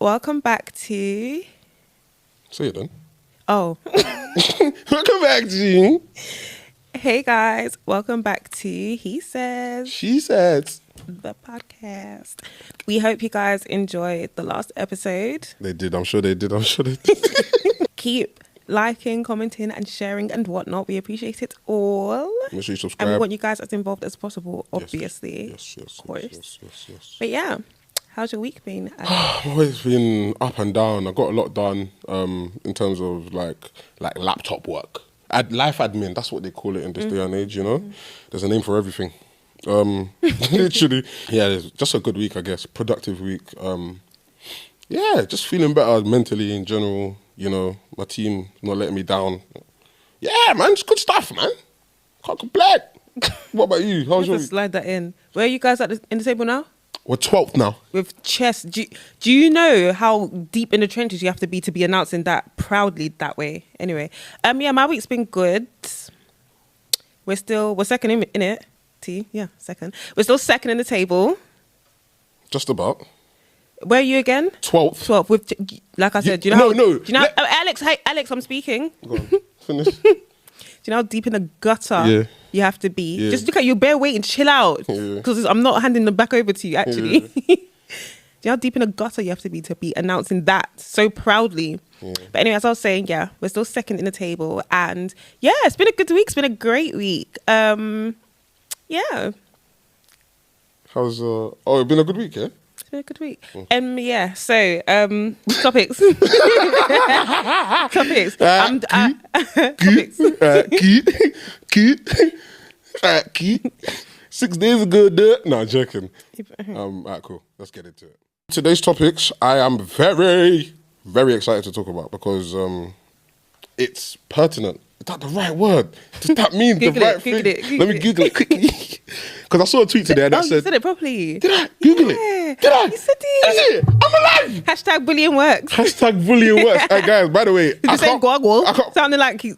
Welcome back to... Say it then. Oh. Welcome back to... Hey guys, welcome back to He Says... She Says... the podcast. We hope you guys enjoyed the last episode. They did, I'm sure they did. Keep liking, commenting and sharing and whatnot. We appreciate it all. Make sure you subscribe. And we want you guys as involved as possible, obviously. Yes, of course. Yes. But yeah, how's your week been? I've always been up and down. I got a lot done in terms of like laptop work. Life admin, that's what they call it in this day and age, you know? There's a name for everything. Literally. Yeah, it's just a good week, I guess. Productive week. Yeah, just feeling better mentally in general. You know, my team not letting me down. Yeah, man, it's good stuff, man. Can't complain. What about you? How's your week? Slide that in. Where are you guys in the table now? We're 12th now. With chess. Do you know how deep in the trenches you have to be announcing that proudly that way? Anyway, yeah, my week's been good. We're second in it. Second. We're still second in the table. Just about. Where are you again? 12th. 12th. With, like I said, do you know? No. Do you know? Alex, hey, Alex, I'm speaking. Go on. Finish. Do you know how deep in the gutter you have to be? Yeah. Just look at you, bear waiting, chill out. Because I'm not handing them back over to you, actually. Do you know how deep in the gutter you have to be announcing that so proudly? Yeah. But anyway, as I was saying, yeah, we're still second in the table. And yeah, it's been a good week. It's been a great week. Yeah. How's it's been a good week, yeah? It's been a good week. Yeah, so topics. Topics. Key. 6 days ago, dude. No, I'm joking. Alright, cool. Let's get into it. Today's topics, I am very, very excited to talk about because it's pertinent. Is that the right word? Does that mean the right thing? Let me Google it quickly. Because I saw a tweet today that said... you said it properly. Did I? Google it. Did I? You said it. Is it? I'm alive. Hashtag bullying works. Hashtag bullying works. Hey guys, by the way... Did you say goggle? Sounding like he...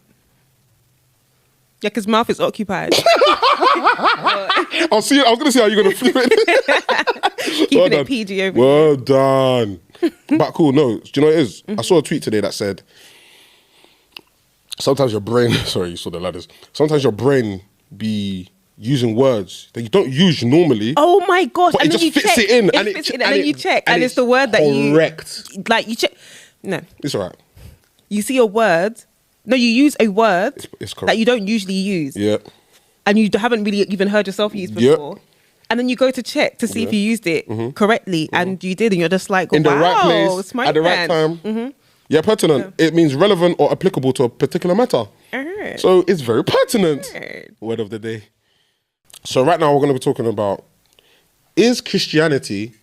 Yeah, because mouth is occupied. I was going to see how you're going to flip it. Keeping it PG over Well here. done. But cool, no. Do you know what it is? I saw a tweet today that said... Sometimes your brain... Sorry, you saw the ladders. Sometimes your brain be using words that you don't use normally. Oh my gosh. But and it then just fits it in. And then you check. And it's the word that you... Correct. Like, you check... No. It's all right. You see a word... No, you use a word it's correct. that you don't usually use. Yeah. And you haven't really even heard yourself use before. Yep. And then you go to check to see if you used it correctly. And you did. And you're just like, in the right place, at the right time. Yeah, pertinent. Yeah. It means relevant or applicable to a particular matter. So it's very pertinent. Word of the day. So right now we're going to be talking about, is Christianity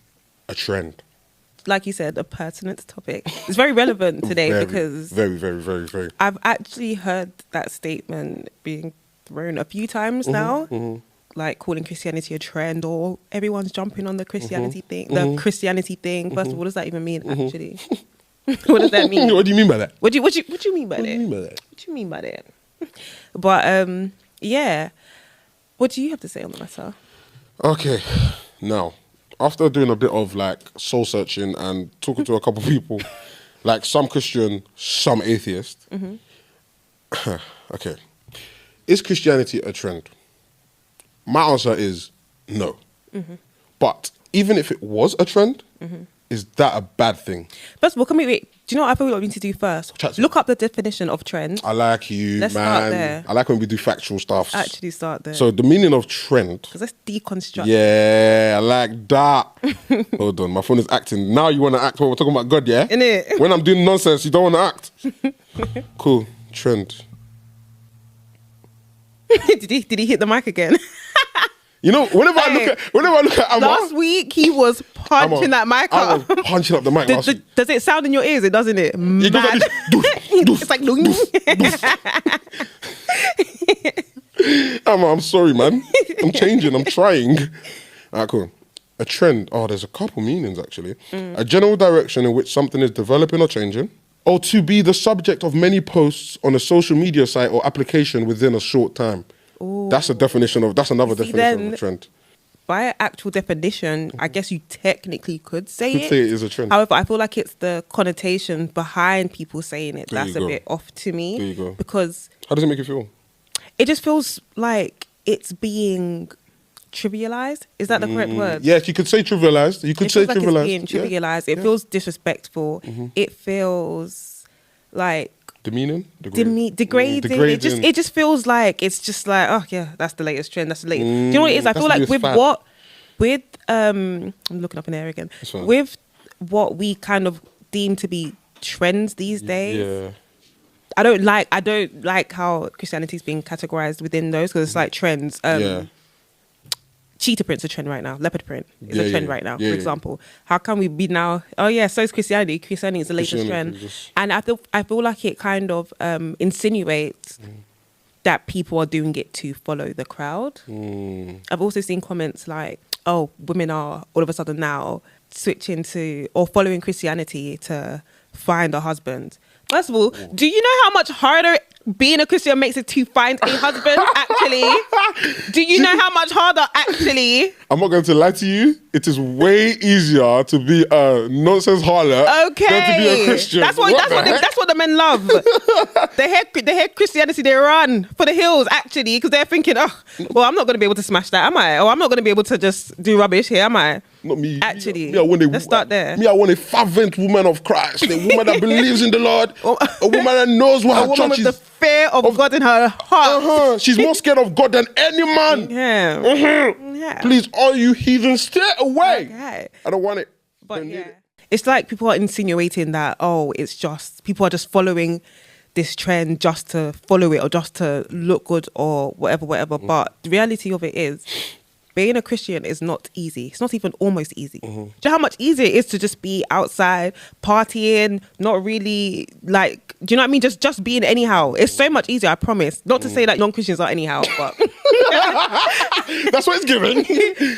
a trend? Like you said, a pertinent topic. It's very relevant today because... Very. I've actually heard that statement being thrown a few times now. Like calling Christianity a trend or everyone's jumping on the Christianity thing. The Christianity thing. First of all, what does that even mean, actually? What does that mean? What do you mean by that? What do you mean by that? What do you mean by that? But yeah. What do you have to say on the matter? Okay. Now, after doing a bit of like soul searching and talking to a couple of people, like some Christian, some atheist. Okay. Is Christianity a trend? My answer is no. But even if it was a trend, is that a bad thing? First of all, do you know what I thought we need to do first? Look up the definition of trend. I like you, Let's start there. I like when we do factual stuff. Actually start there. So the meaning of trend. Because let's deconstruct. Yeah, I like that. Hold on, my phone is acting. Now you want to act when we're talking about God, yeah? Innit? When I'm doing nonsense, you don't want to act. Cool, trend. Did he hit the mic again? You know, whenever I look at Amma, last week he was punching that mic I up. was punching up the mic. Does it sound in your ears? It doesn't it? Mad. Like It's like Amma, I'm sorry, man. I'm changing. I'm trying. Alright, cool. A trend. Oh, there's a couple meanings actually. A general direction in which something is developing or changing, or to be the subject of many posts on a social media site or application within a short time. Ooh. That's another definition of a trend. by actual definition, I guess you technically could say Could it. say it is a trend. However, I feel like it's the connotation behind people saying it There that's you a go. bit off to me. There you go. Because How does it make you feel? it just feels like it's being trivialized. Is that the correct word? Yes, you could say trivialized. You could It say feels like trivialized. it's being trivialized. Yeah. It feels disrespectful. It feels like Demeaning? degrading. It just feels like it's just like, oh yeah, that's the latest trend. That's the latest. Do you know what it is? I That's feel the like with newest fad. I'm looking up in there again. That's fine. With what we kind of deem to be trends these days. Yeah. I don't like how Christianity is being categorized within those, because it's like trends. Yeah. Cheetah print's a trend right now. Leopard print is a trend right now, Yeah, for example. How can we be now? Oh yeah, so is Christianity. Christianity is the latest trend, and I feel like it kind of insinuates that people are doing it to follow the crowd. I've also seen comments like, "Oh, women are all of a sudden now switching to or following Christianity to find a husband." First of all, do you know how much harder being a Christian makes it to find a husband, actually? Do you know how much harder, actually? I'm not going to lie to you. It is way easier to be a nonsense harlot than to be a Christian. That's what the men love. They hear Christianity, they run for the hills, actually, because they're thinking, oh, well, I'm not going to be able to smash that, am I? Or I'm not going to be able to just do rubbish here, am I? Not me. Actually, let's start there. I want a fervent woman of Christ, a woman that believes in the Lord, a woman that knows what her church is. With the fear of God in her heart. She's more scared of God than any man. Yeah. Please, all you heathens, stay away. Okay. I don't want it. But yeah, it's like people are insinuating that, oh, it's just people are just following this trend just to follow it or just to look good or whatever. But the reality of it is, being a Christian is not easy. It's not even almost easy. Do you know how much easier it is to just be outside partying, not really like, do you know what I mean? Just being anyhow. It's so much easier, I promise. Not to say that non-Christians are anyhow, but that's what it's given.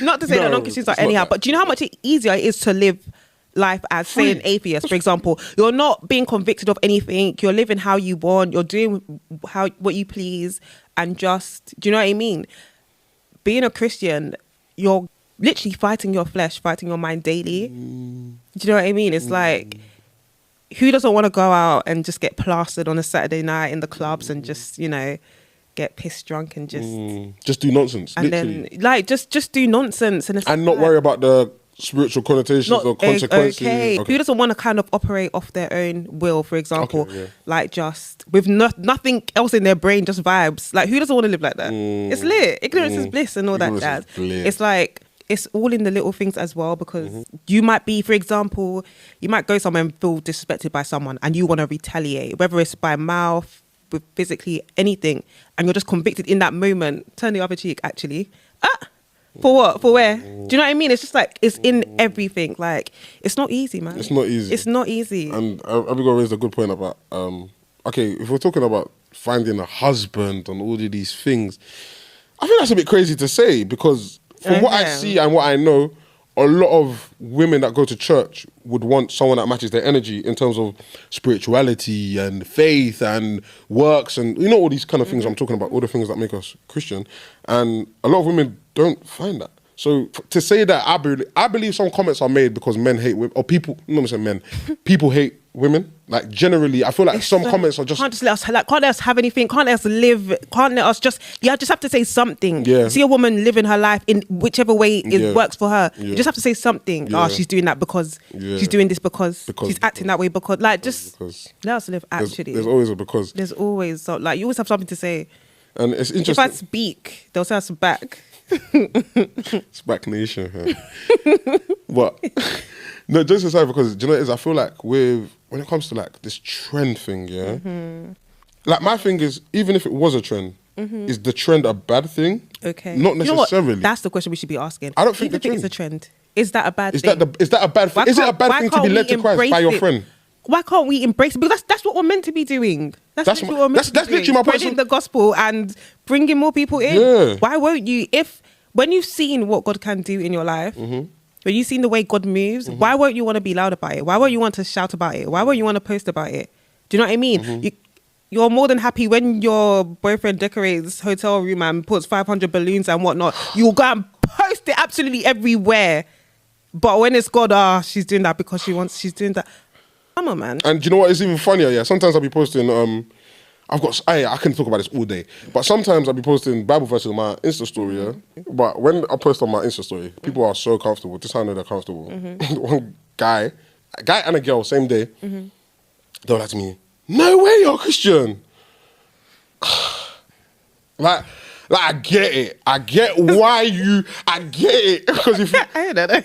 Not to say that non-Christians are anyhow, but do you know how much easier it is to live life as, say, an atheist, for example? You're not being convicted of anything. You're living how you want. You're doing what you please, and just, do you know what I mean? Being a Christian, you're literally fighting your flesh, fighting your mind daily. Do you know what I mean? It's like, who doesn't want to go out and just get plastered on a Saturday night in the clubs and just, you know, get pissed drunk and just do nonsense, and literally. then like just do nonsense and not worry about the spiritual connotations or consequences. Okay. Who doesn't want to kind of operate off their own will, for example? Okay, yeah. Like just with nothing else in their brain, just vibes. Like, who doesn't want to live like that? It's lit. Ignorance is bliss and all that jazz. It's like, it's all in the little things as well, because you might be, for example, you might go somewhere and feel disrespected by someone and you want to retaliate, whether it's by mouth, with physically anything, and you're just convicted in that moment. Turn the other cheek, actually. For what? For where? Do you know what I mean? It's just like, it's in everything. Like, it's not easy, man. It's not easy. It's not easy. And Abigail raised a good point about, okay, if we're talking about finding a husband and all of these things, I think that's a bit crazy to say, because from what I see and what I know, a lot of women that go to church would want someone that matches their energy in terms of spirituality and faith and works and, you know, all these kind of things I'm talking about, all the things that make us Christian. And a lot of women don't find that. So to say that, I believe some comments are made because men hate women, or people, not say men, people hate women. Like, generally, I feel like some comments are just... Can't just let us, like, can't let us have anything, can't let us live, can't let us just... You just have to say something. Yeah. See a woman living her life in whichever way it works for her. Yeah. You just have to say something. Yeah. Oh, she's doing that because she's doing this because she's acting that way because... Like, just let us live, actually. There's always a because. There's always... Like, you always have something to say. And it's interesting... If I speak, they'll say us back. It's back nation. Huh? But... No, just aside, because, do you know what it is? I feel like when it comes to like this trend thing, like my thing is, even if it was a trend, is the trend a bad thing? Okay. Not necessarily. You know, that's the question we should be asking. I don't think it's a trend. Is that a bad thing? Is that a bad thing? Is it a bad thing to be led to Christ by your friend? Why can't we embrace it? Because that's what we're meant to be doing. That's literally my point. Spreading the gospel and bringing more people in. Yeah. Why won't you? When you've seen what God can do in your life, when you've seen the way God moves, why won't you want to be loud about it? Why won't you want to shout about it? Why won't you want to post about it? Do you know what I mean? You're more than happy when your boyfriend decorates hotel room and puts 500 balloons and whatnot. You'll go and post post it absolutely everywhere. But when it's God, she's doing that because she's doing that. Come on, man. And do you know what is even funnier? Yeah, sometimes I'll be posting, I can talk about this all day, but sometimes I'll be posting Bible verses on my Insta story, yeah? But when I post on my Insta story, people are so comfortable. This is how I know they're comfortable. One guy and a girl, same day, they were like to me, no way you're a Christian. Like, I get it. I get why I get it. Because if you... I don't know.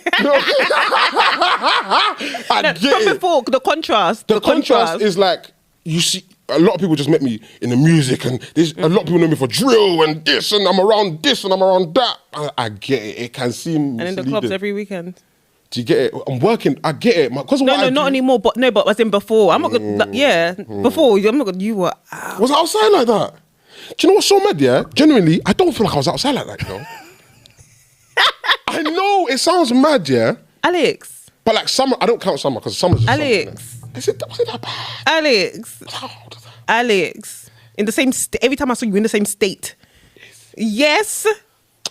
I get it. Before, the contrast. The contrast is like, you see, a lot of people just met me in the music and there's a lot of people know me for drill and this and I'm around this and I'm around that. I get it. It can seem And in the clubs every weekend. Do you get it? I'm working. I get it. Not anymore. But as in before. I'm not gonna. Before. I'm not gonna. You were. Was I outside like that? Do you know what's so mad? Yeah, genuinely, I don't feel like I was outside like that. You know. I know it sounds mad, yeah. Alex. But like summer, I don't count summer because summer's just Alex. Was it that bad? Alex. How old was that? Alex. In the same every time I saw you in the same state. Yes.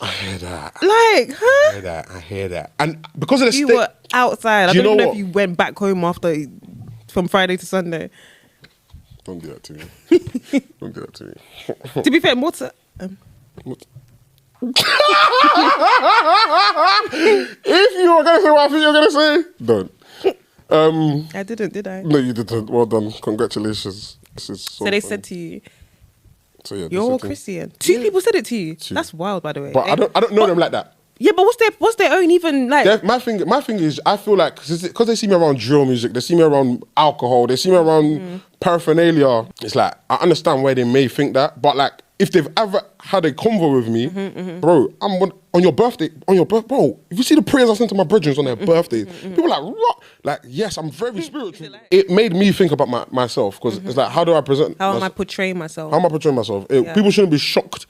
I hear that. Like, huh? I hear that. And because of the you were outside. I don't know if you went back home from Friday to Sunday. Don't do that to me. Don't do that to me. To be fair, if you were going to say what I think you were going to say, don't. I didn't, did I? No, you didn't. Well done. Congratulations. This is so they said to you, so yeah, you're a Christian. Two people said it to you. That's wild, by the way. But I don't know them like that. Yeah, but what's their own even like? My thing is, I feel like because they see me around drill music, they see me around alcohol, they see me around paraphernalia. It's like I understand why they may think that, but like if they've ever had a convo with me, bro, I'm on your birthday, bro. If you see the prayers I sent to my brethren on their birthdays, people are like, what? Like, yes, I'm very spiritual. It made me think about myself because it's like, how do I present? How am I portraying myself? How am I portraying myself? People shouldn't be shocked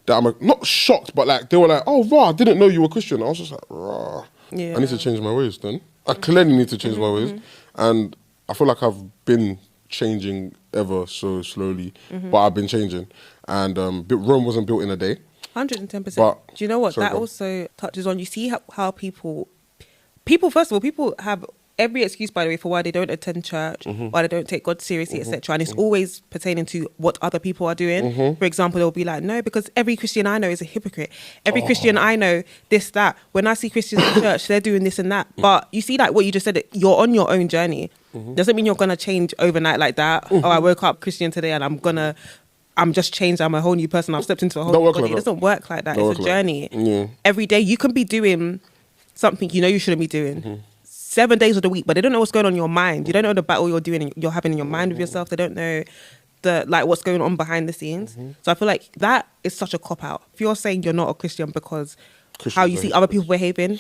that I'm not shocked, but like they were like, oh, I didn't know you were Christian. I was just like, I need to change my ways then. I clearly need to change my ways. And I feel like I've been changing ever so slowly, but I've been changing. And Rome wasn't built in a day. 110%. Do you know what? That also touches on, you see how people, first of all, people have every excuse, by the way, for why they don't attend church, why they don't take God seriously, etc. And it's always pertaining to what other people are doing. For example, they'll be like, no, because every Christian I know is a hypocrite. Every Christian I know, this, that. When I see Christians in church, they're doing this and that. But you see, like what you just said, you're on your own journey. Doesn't mean you're going to change overnight like that. Oh, I woke up Christian today and I'm just changed. I'm a whole new person. I've stepped into a whole new body. It doesn't work like that. It's a journey. Every day you can be doing something you know you shouldn't be doing. 7 days of the week, but they don't know what's going on in your mind. You don't know the battle you're doing, you're having in your mind with yourself. They don't know what's going on behind the scenes. So I feel like that is such a cop out. If you're saying you're not a Christian because how you see other people behaving,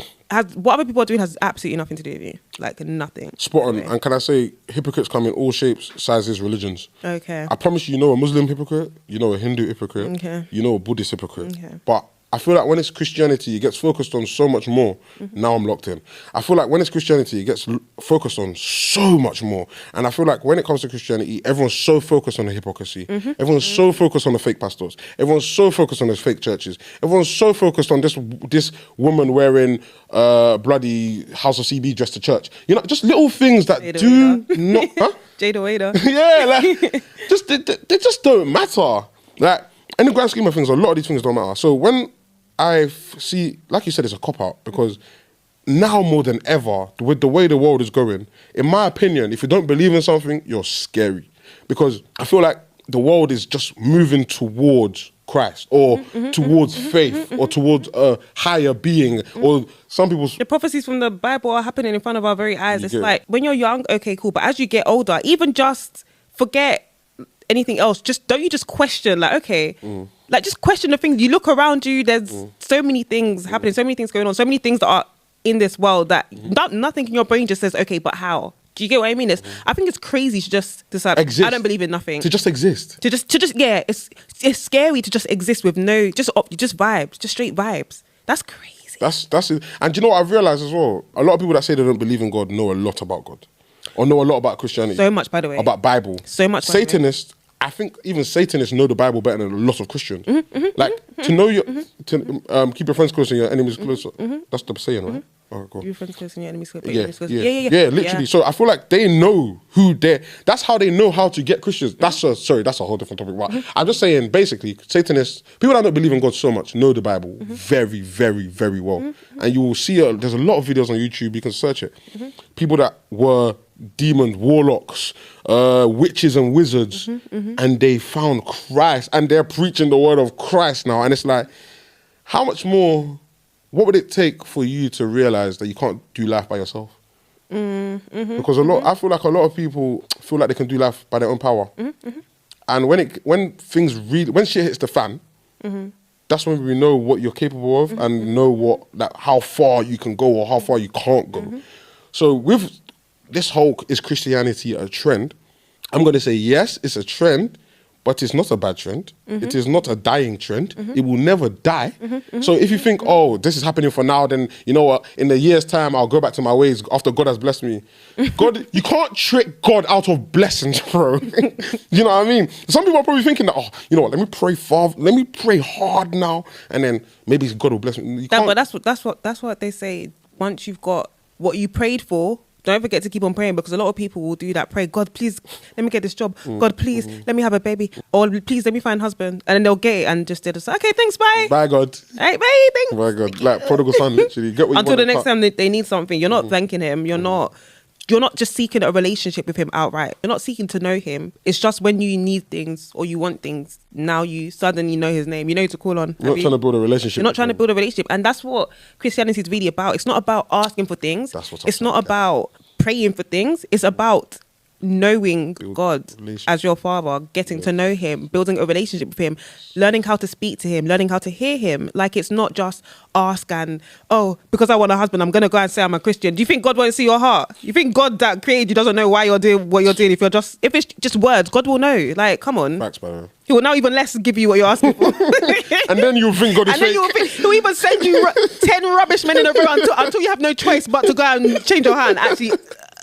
what other people are doing has absolutely nothing to do with you. Like nothing. Spot on. And can I say, hypocrites come in all shapes, sizes, religions. Okay. I promise you know a Muslim hypocrite, you know a Hindu hypocrite, you know a Buddhist hypocrite. But I feel like when it's Christianity, it gets focused on so much more. Now I'm locked in. I feel like when it's Christianity, it gets focused on so much more. And I feel like when it comes to Christianity, everyone's so focused on the hypocrisy. Everyone's so focused on the fake pastors. Everyone's so focused on the fake churches. Everyone's so focused on this woman wearing bloody House of CB dress to church. You know, just little things that do not... Huh? Jada Wader. Yeah, like, they just don't matter. Like, in the grand scheme of things, a lot of these things don't matter. So when I see, like you said, it's a cop-out because now more than ever, with the way the world is going, in my opinion, if you don't believe in something, you're scary. Because I feel like the world is just moving towards Christ or towards faith or towards a higher being or some people's... The prophecies from the Bible are happening in front of our very eyes. It's like, when you're young, okay, cool. But as you get older, even just forget anything else. Don't you just question, like, okay... Like, just question the things. You look around you, there's so many things happening, so many things going on, so many things that are in this world that nothing in your brain just says, okay, but how? Do you get what I mean? I think it's crazy to just decide, I don't believe in nothing. To just exist. To just it's scary to just exist with just vibes, just straight vibes. That's crazy. That's it. And do you know what I've realised as well? A lot of people that say they don't believe in God know a lot about God. Or know a lot about Christianity. So much, by the way. About Bible. So much, Satanists, I think even Satanists know the Bible better than a lot of Christians. Like to know your, to keep your friends close and your enemies closer. That's the saying, right? Oh, cool. Your friends close and your enemies close. Yeah, literally. So I feel like they know who they're. That's how they know how to get Christians. That's a whole different topic. But I'm just saying, basically, Satanists, people that don't believe in God so much, know the Bible very, very, very well. And you will see there's a lot of videos on YouTube. You can search it. People that were demons, warlocks, witches and wizards, and they found Christ, and they're preaching the word of Christ now. And it's like, how much more? What would it take for you to realize that you can't do life by yourself? Because I feel like a lot of people feel like they can do life by their own power. And when shit hits the fan, that's when we know what you're capable of and know how far you can go or how far you can't go. So with this whole, is Christianity a trend? I'm going to say yes, it's a trend. But it's not a bad trend. It is not a dying trend. It will never die. So if you think, oh, this is happening for now, then you know what? In a year's time, I'll go back to my ways after God has blessed me. God, you can't trick God out of blessings, bro. You know what I mean? Some people are probably thinking that, oh, you know what? Let me pray let me pray hard now, and then maybe God will bless me. But that's what they say. Once you've got what you prayed for, don't forget to keep on praying, because a lot of people will do that. Pray, God, please, let me get this job. God, please, let me have a baby. Or please, let me find a husband. And then they'll get it and just say, okay, thanks, bye. Bye, God. Hey, bye, thanks. Bye, God. Like prodigal son, literally. Get what Until you the next time they need something. You're not thanking him. You're not just seeking a relationship with him outright. You're not seeking to know him. It's just when you need things or you want things, now you suddenly know his name. You know who to call on. You're not trying to build a relationship. You're not trying to build a relationship. And that's what Christianity is really about. It's not about asking for things. It's not about praying for things. It's about knowing God as your father, getting to know him, building a relationship with him, learning how to speak to him, learning how to hear him. Like, it's not just ask and, oh, because I want a husband, I'm going to go and say I'm a Christian. Do you think God won't see your heart? You think God that created you doesn't know why you're doing what you're doing? If it's just words, God will know. Like, come on. Facts, man. He will now even less give you what you're asking for. And then you'll think God is fake. He'll even send you 10 rubbish men in a row until you have no choice but to go and change your hand. Actually,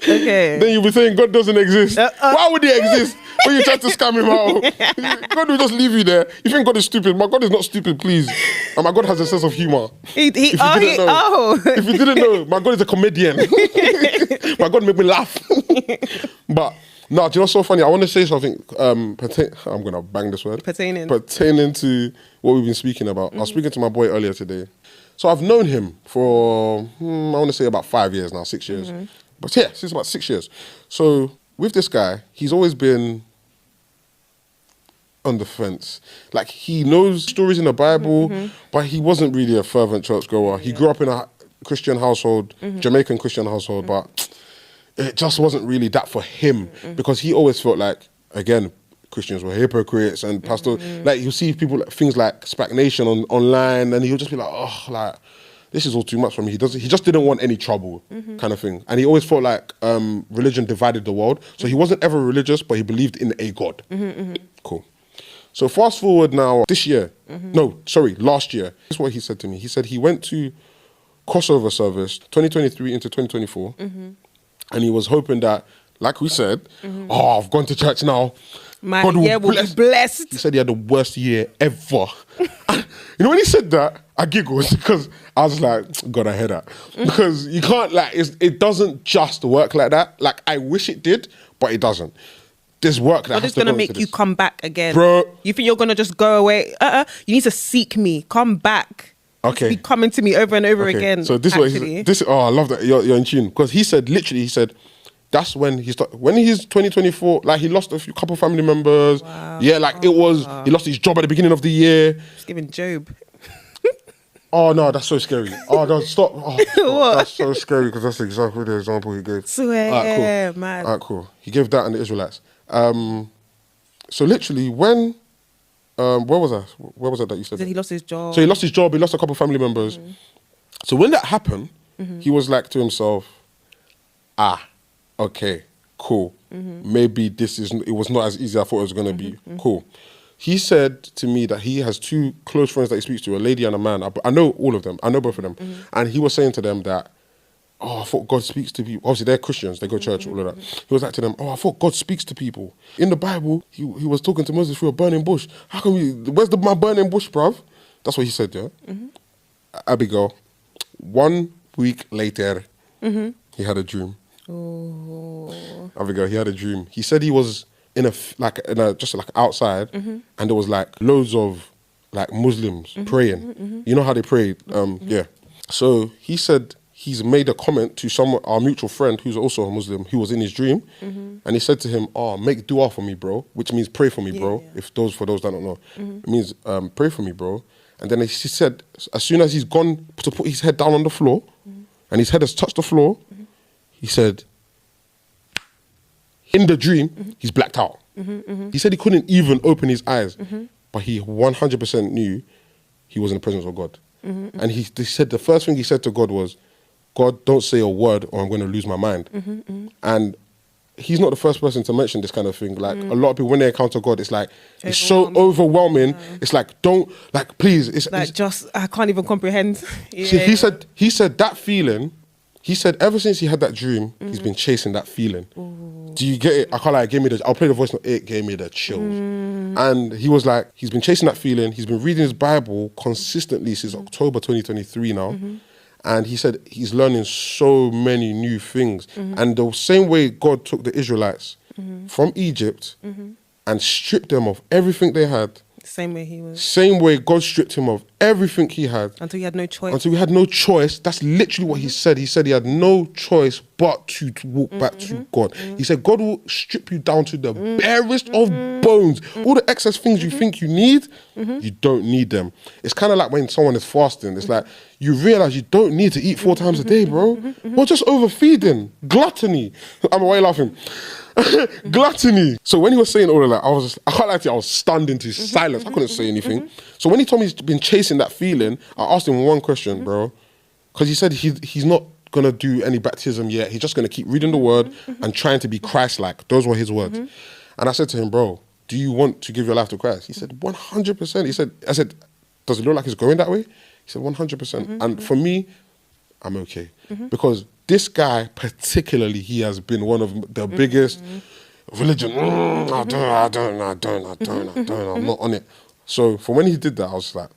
okay. Then you'll be saying God doesn't exist. Why would he exist when you try to scam him out? God will just leave you there. You think God is stupid? My God is not stupid, please. And my God has a sense of humor. If you didn't know, my God is a comedian. My God made me laugh. But no, do you know what's so funny? I want to say something. I'm going to bang this word. Pertaining to what we've been speaking about. I was speaking to my boy earlier today. So I've known him for, I want to say about 5 years now, 6 years. But yeah, since about 6 years. So with this guy, he's always been on the fence. Like, he knows stories in the Bible, but he wasn't really a fervent churchgoer. He grew up in a Christian household, Jamaican Christian household, but it just wasn't really that for him, because he always felt like, again, Christians were hypocrites and pastor. Like, you see people, things like stagnation online, and he'll just be like, oh, like, this is all too much for me. He just didn't want any trouble, kind of thing. And he always felt like religion divided the world. So he wasn't ever religious, but he believed in a God. Cool. So fast forward now, this year. Last year. This is what he said to me. He said he went to crossover service 2023 into 2024. And he was hoping that, like we said, oh, I've gone to church now. My year will be blessed. He said he had the worst year ever. You know, when he said that, I giggled because I was like, God, I hear that. Because you can't, like, it doesn't just work like that. Like, I wish it did, but it doesn't. There's work that has to go into this. But it's going to make you come back again. Bro. You think you're going to just go away? You need to seek me. Come back. Okay. Be coming to me over and over again. So this is what I love that you're in tune. Because he said, that's when when he's 2024, like, he lost couple family members. Wow. Yeah, like, he lost his job at the beginning of the year. Just giving Job. Oh no, that's so scary. Oh no, stop. Oh, that's so scary, because that's exactly the example he gave. Swear, man. Alright, cool. He gave that and the Israelites. So literally, when where was that you said? He lost his job. So he lost his job. He lost a couple of family members. So when that happened, he was like to himself, okay, cool. Maybe it was not as easy as I thought it was going to be. Cool. He said to me that he has two close friends that he speaks to, a lady and a man. I know all of them. I know both of them. And he was saying to them that, oh, I thought God speaks to people. Obviously, they're Christians. They go to church, all of that. He was like to them, oh, I thought God speaks to people. In the Bible, he was talking to Moses through a burning bush. How can we... Where's my burning bush, bruv? That's what he said, yeah? Abigail, 1 week later, he had a dream. Oh. Abigail, he had a dream. He said he was just outside, and there was like loads of like Muslims praying. You know how they pray? Yeah. So he said he's made a comment to our mutual friend who's also a Muslim who was in his dream, and he said to him, "Oh, make dua for me, bro," which means pray for me, bro. Yeah. For those that don't know, it means pray for me, bro. And then he said, as soon as he's gone to put his head down on the floor, and his head has touched the floor, he said, in the dream, he's blacked out. He said he couldn't even open his eyes, but he 100% knew he was in the presence of God. And he said the first thing he said to God was, God, don't say a word or I'm going to lose my mind. And he's not the first person to mention this kind of thing. Like a lot of people, when they encounter God, it's like, it's so overwhelming. Yeah. It's like, don't, like, please. It's I can't even comprehend. Yeah. See, he said that feeling, he said ever since he had that dream, he's been chasing that feeling. Ooh. Do you get it? I can't lie, I'll play the voice note, it gave me the chills. And he was like, he's been chasing that feeling. He's been reading his Bible consistently since October 2023 now. And he said he's learning so many new things. And the same way God took the Israelites from Egypt and stripped them of everything they had. Same way he was. Same way God stripped him of everything he had. Until he had no choice. Until he had no choice. That's literally what he said. He said he had no choice but to walk back to God. He said God will strip you down to the barest of bones. All the excess things you think you need, you don't need them. It's kind of like when someone is fasting. It's like you realize you don't need to eat 4 times a day, bro. We're just overfeeding. Gluttony. Why are you laughing? Gluttony. So when he was saying all of that, I can't lie to you, I was stunned into silence. I couldn't say anything. So when he told me he's been chasing that feeling, I asked him one question, bro. Because he said he's not going to do any baptism yet. He's just going to keep reading the word and trying to be Christ-like. Those were his words. And I said to him, bro, do you want to give your life to Christ? He said, 100%. I said, does it look like it's going that way? He said, 100%. And for me, I'm okay. Because this guy particularly, he has been one of the biggest religion. I'm not on it. So for when he did that, I was like,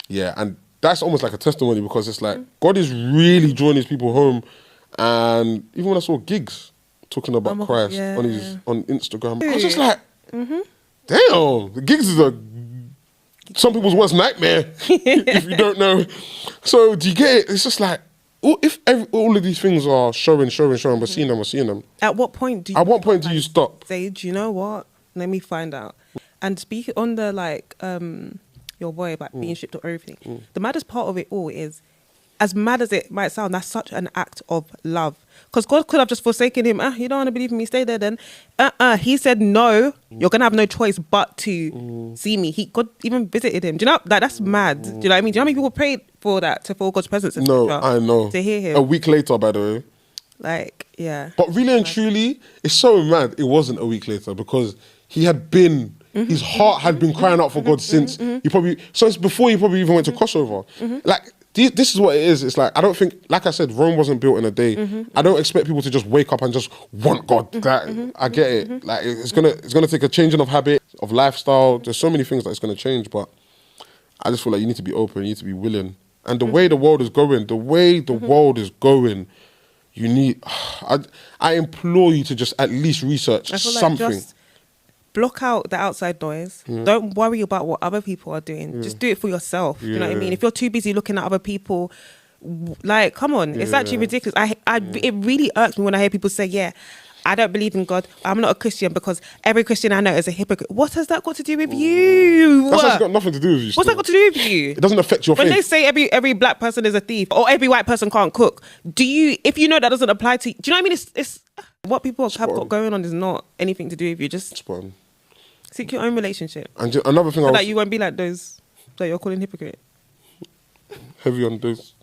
yeah. And that's almost like a testimony because it's like, God is really drawing these people home. And even when I saw Gigs talking about Christ on Instagram, I was just like, damn, Gigs is some people's worst nightmare, if you don't know. So do you get it? It's just like, if all of these things are showing, we're seeing them. At what point do you stop? Say, do you know what? Let me find out. And speak on the your boy about being stripped of everything. The maddest part of it all is, as mad as it might sound, that's such an act of love. Because God could have just forsaken him. You don't want to believe in me, stay there then. He said, no, you're going to have no choice but to see me. God even visited him. Do you know, that's mad. Do you know what I mean? Do you know how many people prayed for that, to feel God's presence? No, I know. To hear him. A week later, by the way. Like, yeah. But really and truly, it's so mad it wasn't a week later because he had been... His heart had been crying out for God since since before he probably even went to crossover. Like, this is what it is. It's like, I don't think, like I said, Rome wasn't built in a day. I don't expect people to just wake up and just want God. Like, I get it. Like, it's gonna take a changing of habit, of lifestyle. There's so many things that it's gonna change, but I just feel like you need to be open, you need to be willing. And the way the world is going, you need, I implore you to just at least research something. Like, block out the outside noise. Don't worry about what other people are doing. Just do it for yourself. You know what I mean? If you're too busy looking at other people, like, come on. It's actually ridiculous. It really irks me when I hear people say, I don't believe in God. I'm not a Christian because every Christian I know is a hypocrite. What has that got to do with you? That's got nothing to do with you. What's that got to do with you? It doesn't affect your faith. When they say every black person is a thief or every white person can't cook, if you know that doesn't apply to you, do you know what I mean? It's what people have got going on is not anything to do with you. Just seek your own relationship. And another thing, so that you won't be like those that you're calling hypocrite. Heavy on those.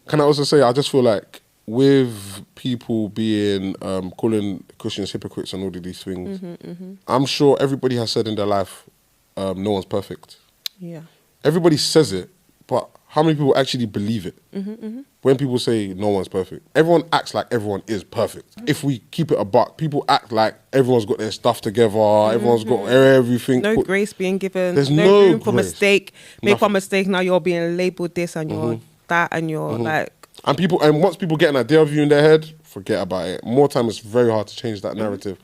Can I also say, I just feel like with people being calling Christians hypocrites and all of these things, I'm sure everybody has said in their life, no one's perfect. Yeah. Everybody says it, but how many people actually believe it? When people say no one's perfect, everyone acts like everyone is perfect. If we keep it a buck, people act like everyone's got their stuff together, everyone's got everything. No grace being given. There's no no room for grace. mistake. Make Nothing. one mistake, now you're being labelled this and you're that and you're like... And once people get an idea of you in their head, forget about it. More time, it's very hard to change that narrative.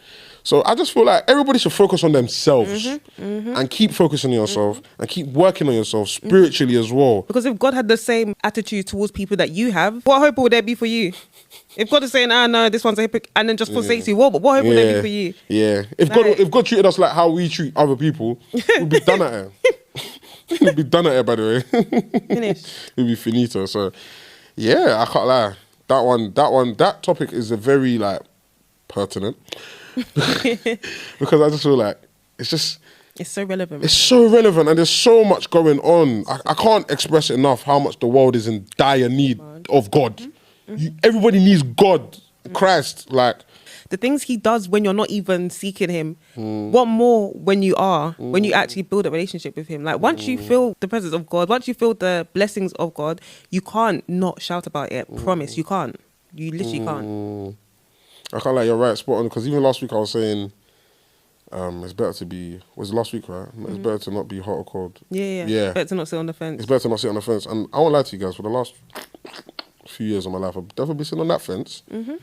So I just feel like everybody should focus on themselves and keep focusing on yourself and keep working on yourself spiritually as well. Because if God had the same attitude towards people that you have, what hope would there be for you? If God is saying, no, this one's a hypocrite, and then just forsakes you, what hope would there be for you? Yeah. If God treated us like how we treat other people, we'd be done at it. We'd be done at it, by the way. Finish. We'd be finito. So, yeah, I can't lie. That topic is a very, like, pertinent. Because I just feel like it's so relevant. It's so relevant, and there's so much going on. I can't express enough how much the world is in dire need of God. Everybody needs God, Christ. Like the things he does when you're not even seeking him. What more when you are, when you actually build a relationship with him? Like once you feel the presence of God, once you feel the blessings of God, you can't not shout about it. Promise, you can't. You literally can't. I can't lie, you're right, spot on. Because even last week I was saying, it's better to be. Was it last week, right? It's better to not be hot or cold. Yeah. Better to not sit on the fence. It's better to not sit on the fence. And I won't lie to you guys. For the last few years of my life, I've definitely been sitting on that fence. A lot of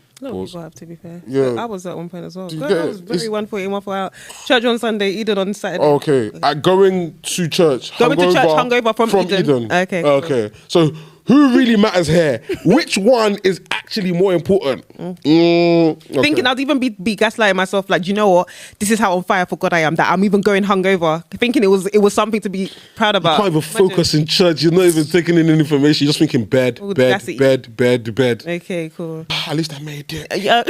people have, to be fair. Yeah. I was at one point as well. You I get was it? very 140, 140 out. Church on Sunday, Eden on Saturday. Okay, going to church. Hungover from Eden. Okay. Okay. So who really matters here? Which one is actually more important? Okay. Thinking I'd even be gaslighting myself, like, you know what? This is how on fire for God I am, that I'm even going hungover. Thinking it was something to be proud about. You can't even focus in church. You're not even taking in any information. You're just thinking bed. Okay, cool. At least I made it. Yeah.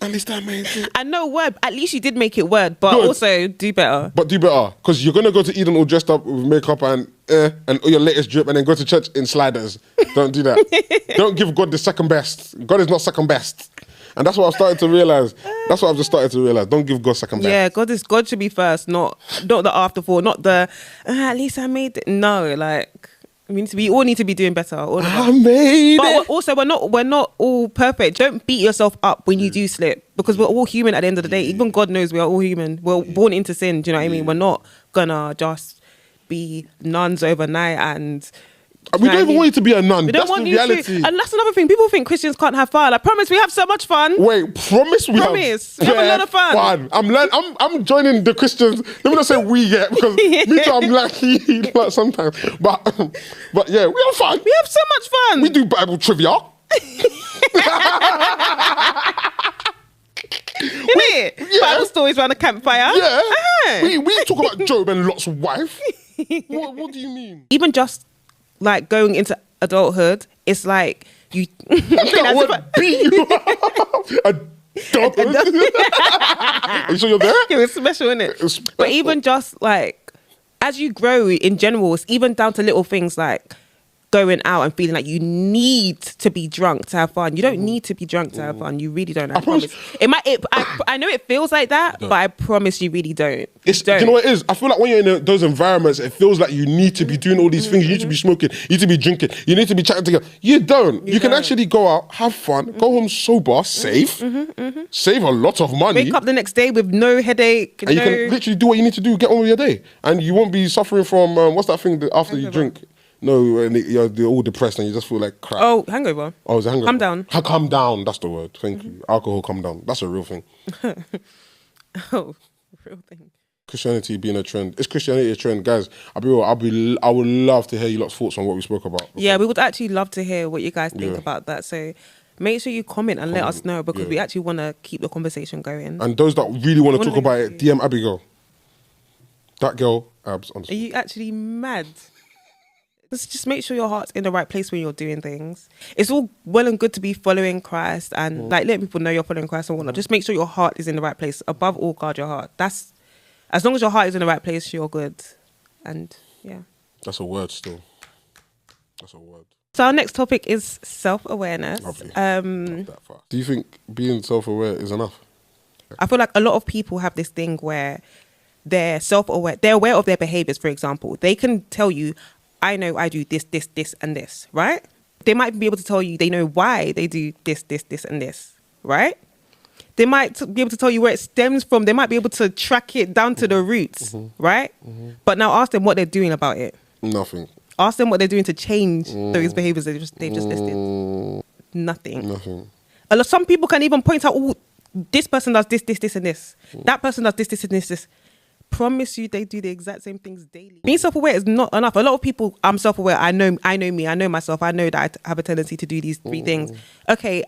At least I made it. And no word. At least you did make it word, but Good. also do better. But do better, because you're gonna go to Eden all dressed up with makeup and all your latest drip, and then go to church in sliders. Don't do that. Don't give God the second best. God is not second best, and that's what I've started to realize. That's what I've just started to realize. Don't give God second best. Yeah, God should be first, not the afterthought, not the at least I made it. No, like. We all need to be doing better. I made it. But also, we're not all perfect. Don't beat yourself up when you do slip, because we're all human at the end of the day. Even God knows we are all human. We're born into sin. Do you know what I mean? We're not gonna just be nuns overnight and. We don't even want you to be a nun. We don't want you to. And that's another thing. People think Christians can't have fun. I promise we have so much fun. Wait, promise we have a lot of fun. I'm joining the Christians. Let me not say we yet, because me too, I'm lucky like sometimes. But yeah, we have fun. We have so much fun. We do Bible trivia. Isn't it? Bible stories around the campfire. Yeah. Uh-huh. We talk about Job and Lot's wife. What do you mean? Even just like going into adulthood, it's like you. I would beat you up. Are you sure you're there? It was special, isn't it? But even just like as you grow in general, it's even down to little things like going out and feeling like you need to be drunk to have fun. You don't need to be drunk to have fun. You really don't. I promise. I know it feels like that, but I promise you really don't. Do you know what it is? I feel like when you're in those environments, it feels like you need to be doing all these things. You need to be smoking. You need to be drinking. You need to be chatting together. You don't. You can actually go out, have fun, go home sober, safe, save a lot of money. Wake up the next day with no headache. And you can literally do what you need to do, get on with your day. And you won't be suffering from, what's that thing that after you drink? No, and you're all depressed and you just feel like crap. Oh, hangover. Oh, it's a hangover. Calm down. Calm down. That's the word. Thank you. Alcohol, calm down. That's a real thing. Oh, real thing. Christianity being a trend. Is Christianity a trend? Guys, I would love to hear your lot's thoughts on what we spoke about. Yeah, we would actually love to hear what you guys think about that. So make sure you comment and let us know, because we actually want to keep the conversation going. And those that really want to talk about it, DM Abigail. That girl, Abs. Are you actually mad? Just make sure your heart's in the right place when you're doing things. It's all well and good to be following Christ and like letting people know you're following Christ and whatnot. Just make sure your heart is in the right place. Above all, guard your heart. That's as long as your heart is in the right place, you're good. And yeah. That's a word still. That's a word. So our next topic is self-awareness. Lovely. That fast. Do you think being self-aware is enough? I feel like a lot of people have this thing where they're self-aware. They're aware of their behaviors, for example. They can tell you, I know I do this, this, this, and this, right? They might be able to tell you they know why they do this, this, this, and this, right? They might be able to tell you where it stems from. They might be able to track it down to the roots, right? But now ask them what they're doing about it. Nothing. Ask them what they're doing to change those behaviors they've just listed. Nothing. Some people can even point out, oh, this person does this, this, this, and this. That person does this, this, and this. Promise you they do the exact same things daily. Being self-aware is not enough. A lot of people, I'm self-aware. I know me. I know myself. I know that I have a tendency to do these 3 things. Okay.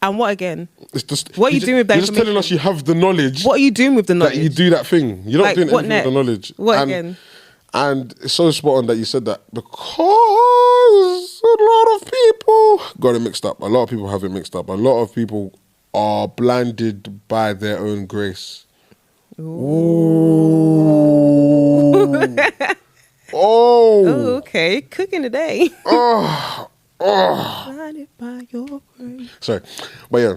And what again? It's just, what are you doing with that information? You're just telling us you have the knowledge. What are you doing with the knowledge? That you do that thing. You're not doing anything with the knowledge. What again? And it's so spot on that you said that because a lot of people got it mixed up. A lot of people have it mixed up. A lot of people are blinded by their own grace. Ooh. Oh, okay. Cooking today. Blinded by your grace. Sorry. But yeah,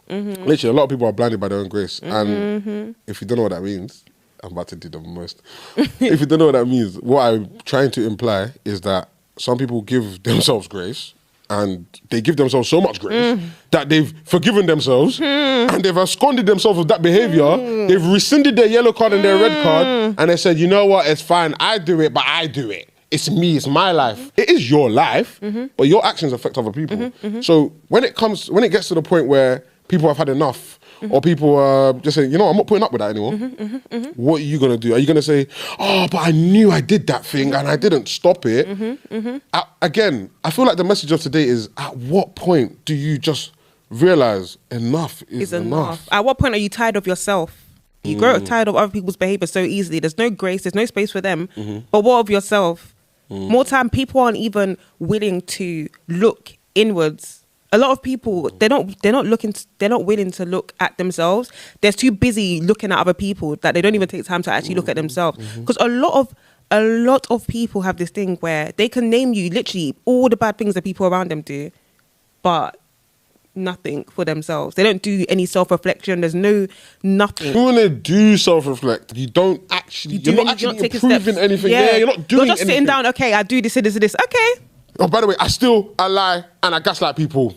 literally, a lot of people are blinded by their own grace. And if you don't know what that means, I'm about to do the most. If you don't know what that means, what I'm trying to imply is that some people give themselves grace and they give themselves so much grace that they've forgiven themselves and they've absconded themselves with that behavior. They've rescinded their yellow card and their red card and they said, you know what, it's fine. I do it, but I do it. It's me, it's my life. It is your life, but your actions affect other people. So when it gets to the point where people have had enough, or people just say, you know, I'm not putting up with that anymore. What are you going to do? Are you going to say, oh, but I knew I did that thing and I didn't stop it? Again, I feel like the message of today is, at what point do you just realize enough is enough? At what point are you tired of yourself? You grow tired of other people's behavior so easily. There's no grace, there's no space for them. But what of yourself? More time, people aren't even willing to look inwards. A lot of people, they're not willing to look at themselves. They're too busy looking at other people that they don't even take time to actually look at themselves. Because a lot of people have this thing where they can name you literally all the bad things that people around them do, but nothing for themselves. They don't do any self-reflection. There's nothing. You want to do self-reflect. You don't actually, you're not actually improving anything. Yeah, you're not doing anything. You're just sitting down, okay, I do this and this and this. Okay. Oh, by the way, I lie and I gaslight people.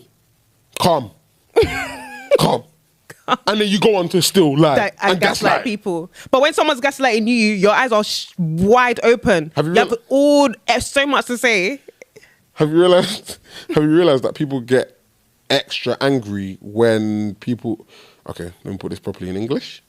Calm. And then you go on to still lie and gaslight people. But when someone's gaslighting you, your eyes are wide open. You have so much to say. Have you realized that people get extra angry when people... Okay, let me put this properly in English.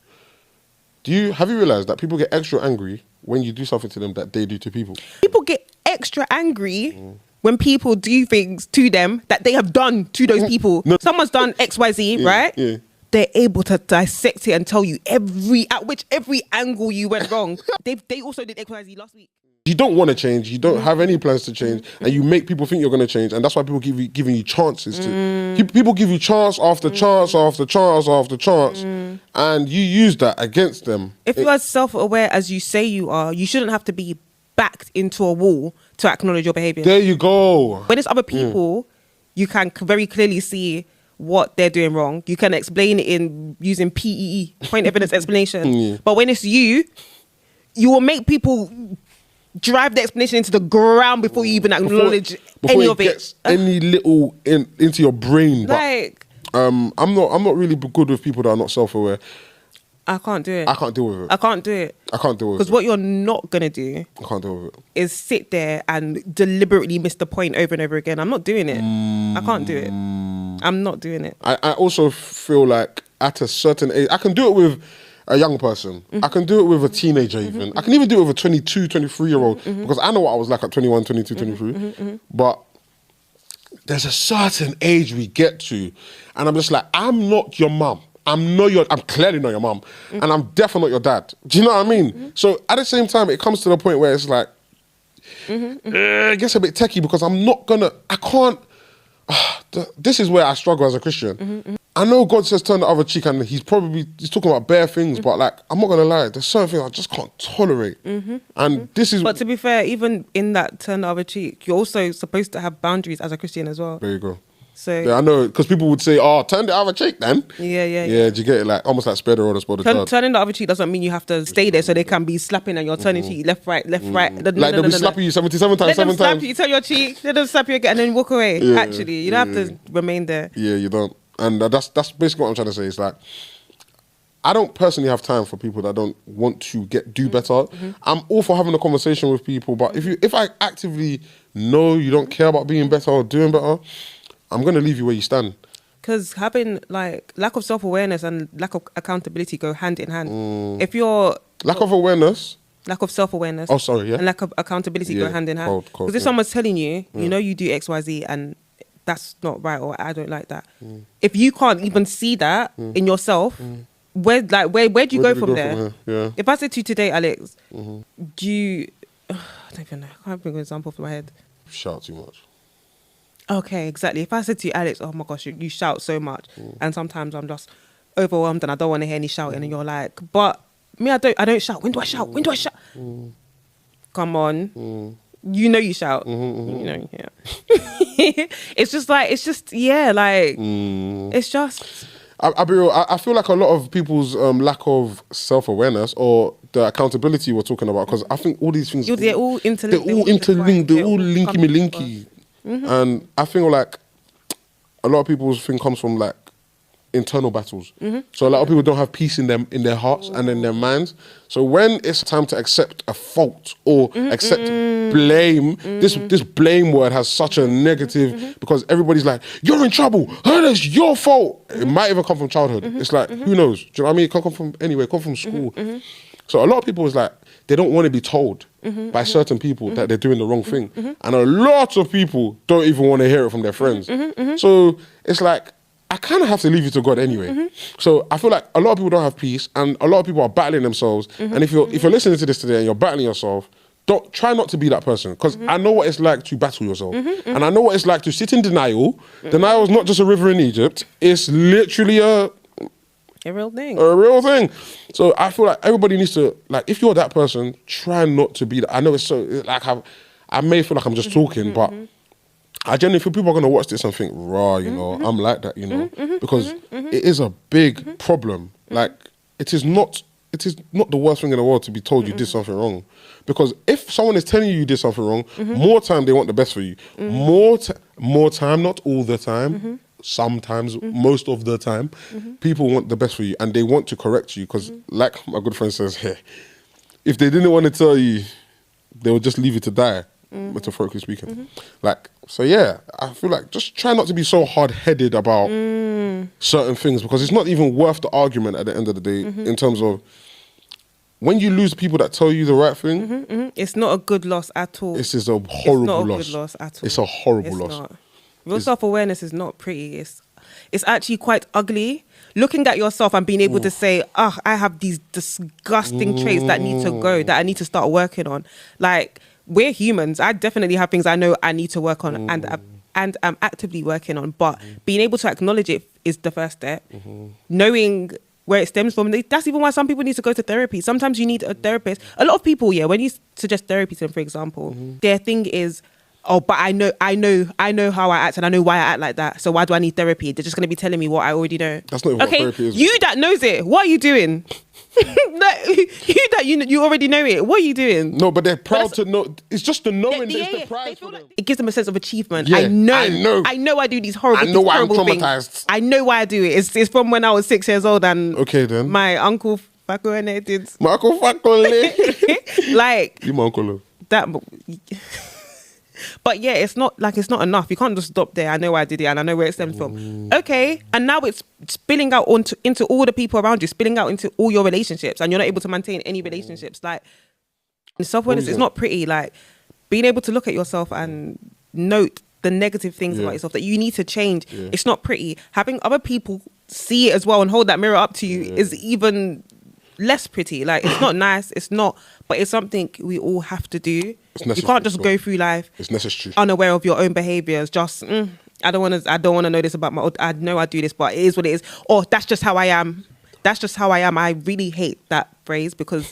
Have you realized that people get extra angry when you do something to them that they do to people? People get extra angry when people do things to them that they have done to those people. No. Someone's done XYZ, right? Yeah. They're able to dissect it and tell you every angle you went wrong. They also did XYZ last week. You don't want to change. You don't have any plans to change, and you make people think you're going to change, and that's why people giving you chances to. People give you chance after chance after chance after chance, and you use that against them. If you are self-aware as you say you are, you shouldn't have to be backed into a wall to acknowledge your behavior. There you go. When it's other people, you can very clearly see what they're doing wrong. You can explain it in using PEE, point evidence explanation. But when it's you will make people drive the explanation into the ground before you even acknowledge any of it. Gets any little into your brain. Like, I'm not really good with people that are not self-aware. I can't do it. I can't deal with it. I can't do it. Because what you're not going to do, I can't deal with it, is sit there and deliberately miss the point over and over again. I'm not doing it. I can't do it. I'm not doing it. I also feel like at a certain age, I can do it with a young person. I can do it with a teenager even. I can even do it with a 22, 23-year-old because I know what I was like at 21, 22, 23. But there's a certain age we get to and I'm just like, I'm not your mum. I'm clearly not your mum, and I'm definitely not your dad. Do you know what I mean? So at the same time, it comes to the point where it's like, it gets a bit techie because I can't. This is where I struggle as a Christian. I know God says turn the other cheek, and he's talking about bare things, but like, I'm not gonna lie, there's certain things I just can't tolerate. And this is. But to be fair, even in that turn the other cheek, you're also supposed to have boundaries as a Christian as well. There you go. So Yeah, I know, because people would say, "Oh, turn the other cheek, then." Yeah. Do you get it? Like almost like spare the rod or spoil the child. Turning the other cheek doesn't mean you have to stay there, so they can be slapping and you're turning cheek left, right. Like they'll be slapping you 77 times, Let them 7 slap times. you, turn your cheek, let them slap you again, and then walk away. Yeah, Actually, you don't have to remain there. Yeah, you don't. And that's basically what I'm trying to say. It's like, I don't personally have time for people that don't want to do better. I'm all for having a conversation with people, but if I actively know you don't care about being better or doing better, I'm going to leave you where you stand. Because having like lack of self-awareness and lack of accountability go hand in hand. If you're Lack of awareness. Lack of self-awareness. Oh, sorry, yeah. And lack of accountability go hand in hand. Because if someone's telling you, you know you do X, Y, Z, and that's not right, or I don't like that. If you can't even see that in yourself, where do you go from there? Yeah. If I said to you today, Alex, do you... I don't even know. I can't bring an example from my head. Shout too much. Okay, exactly. If I said to you, Alex, oh my gosh, you shout so much, and sometimes I'm just overwhelmed and I don't want to hear any shouting, and you're like, but me, I don't shout. When do I shout? When do I shout? Come on, you know you shout. You know, yeah. It's just, it's just. I'll be real. I feel like a lot of people's lack of self-awareness or the accountability we're talking about, because I think all these things, they're all interlinked. They're all interlinked. They're all linky-me-linky. And I think like a lot of people's thing comes from like internal battles. So a lot of people don't have peace in their hearts and in their minds. So when it's time to accept a fault or accept blame, this blame word has such a negative, because everybody's like, you're in trouble, it's your fault. It might even come from childhood. It's like, who knows? Do you know what I mean? It can come from anywhere, it can come from school. So a lot of people is like, they don't want to be told by certain people that they're doing the wrong thing. And a lot of people don't even want to hear it from their friends. So it's like, I kind of have to leave you to God anyway. So I feel like a lot of people don't have peace, and a lot of people are battling themselves. And if you're listening to this today and you're battling yourself, try not to be that person, because I know what it's like to battle yourself. And I know what it's like to sit in denial. Denial is not just a river in Egypt. It's literally a real thing. A real thing. So I feel like everybody needs to, like, if you're that person, try not to be that. I know it's so, like, I may feel like I'm just talking, but I genuinely feel people are going to watch this and think, raw, you know, I'm like that, you know, because it is a big problem. Like, it is not the worst thing in the world to be told you did something wrong. Because if someone is telling you did something wrong, more time they want the best for you. More time, not all the time. Sometimes, most of the time, people want the best for you and they want to correct you, because like my good friend says here, if they didn't want to tell you, they would just leave you to die, metaphorically speaking. Like, so yeah, I feel like just try not to be so hard-headed about certain things, because it's not even worth the argument at the end of the day, in terms of when you lose people that tell you the right thing. It's not a good loss at all. This is a horrible loss. It's not a good loss at all. It's a horrible loss. Not. Real self-awareness is not pretty. It's actually quite ugly. Looking at yourself and being able to say, I have these disgusting traits that need to go, that I need to start working on. Like, we're humans. I definitely have things I know I need to work on and I'm actively working on. But being able to acknowledge it is the first step. Knowing where it stems from. That's even why some people need to go to therapy. Sometimes you need a therapist. A lot of people, when you suggest therapy to them, for example, their thing is, oh, but I know how I act and I know why I act like that. So why do I need therapy? They're just going to be telling me what I already know. That's not even what therapy is. You that knows it, what are you doing? you already know it. What are you doing? No, but they're proud to know. It's just the knowing is the prize for them. It gives them a sense of achievement. Yeah, I know I do these horrible things. I know why I'm traumatized. Things. I know why I do it. It's from when I was 6 years old and okay, then my uncle Fakone did. My uncle Fakone. Like you my uncle. That. But yeah, it's not enough. You can't just stop there. I know why I did it and I know where it stems from. Okay, and now it's spilling out into all the people around you, spilling out into all your relationships, and you're not able to maintain any relationships. Like, self-awareness is not pretty. Like, being able to look at yourself and note the negative things about yourself that you need to change. It's not pretty. Having other people see it as well and hold that mirror up to you is even less pretty. Like, it's not nice. It's not, but it's something we all have to do. You can't just go through life. It's necessary. Unaware of your own behaviors. Just I don't want to know this about I know I do this, but it is what it is. Or that's just how I am. That's just how I am. I really hate that phrase, because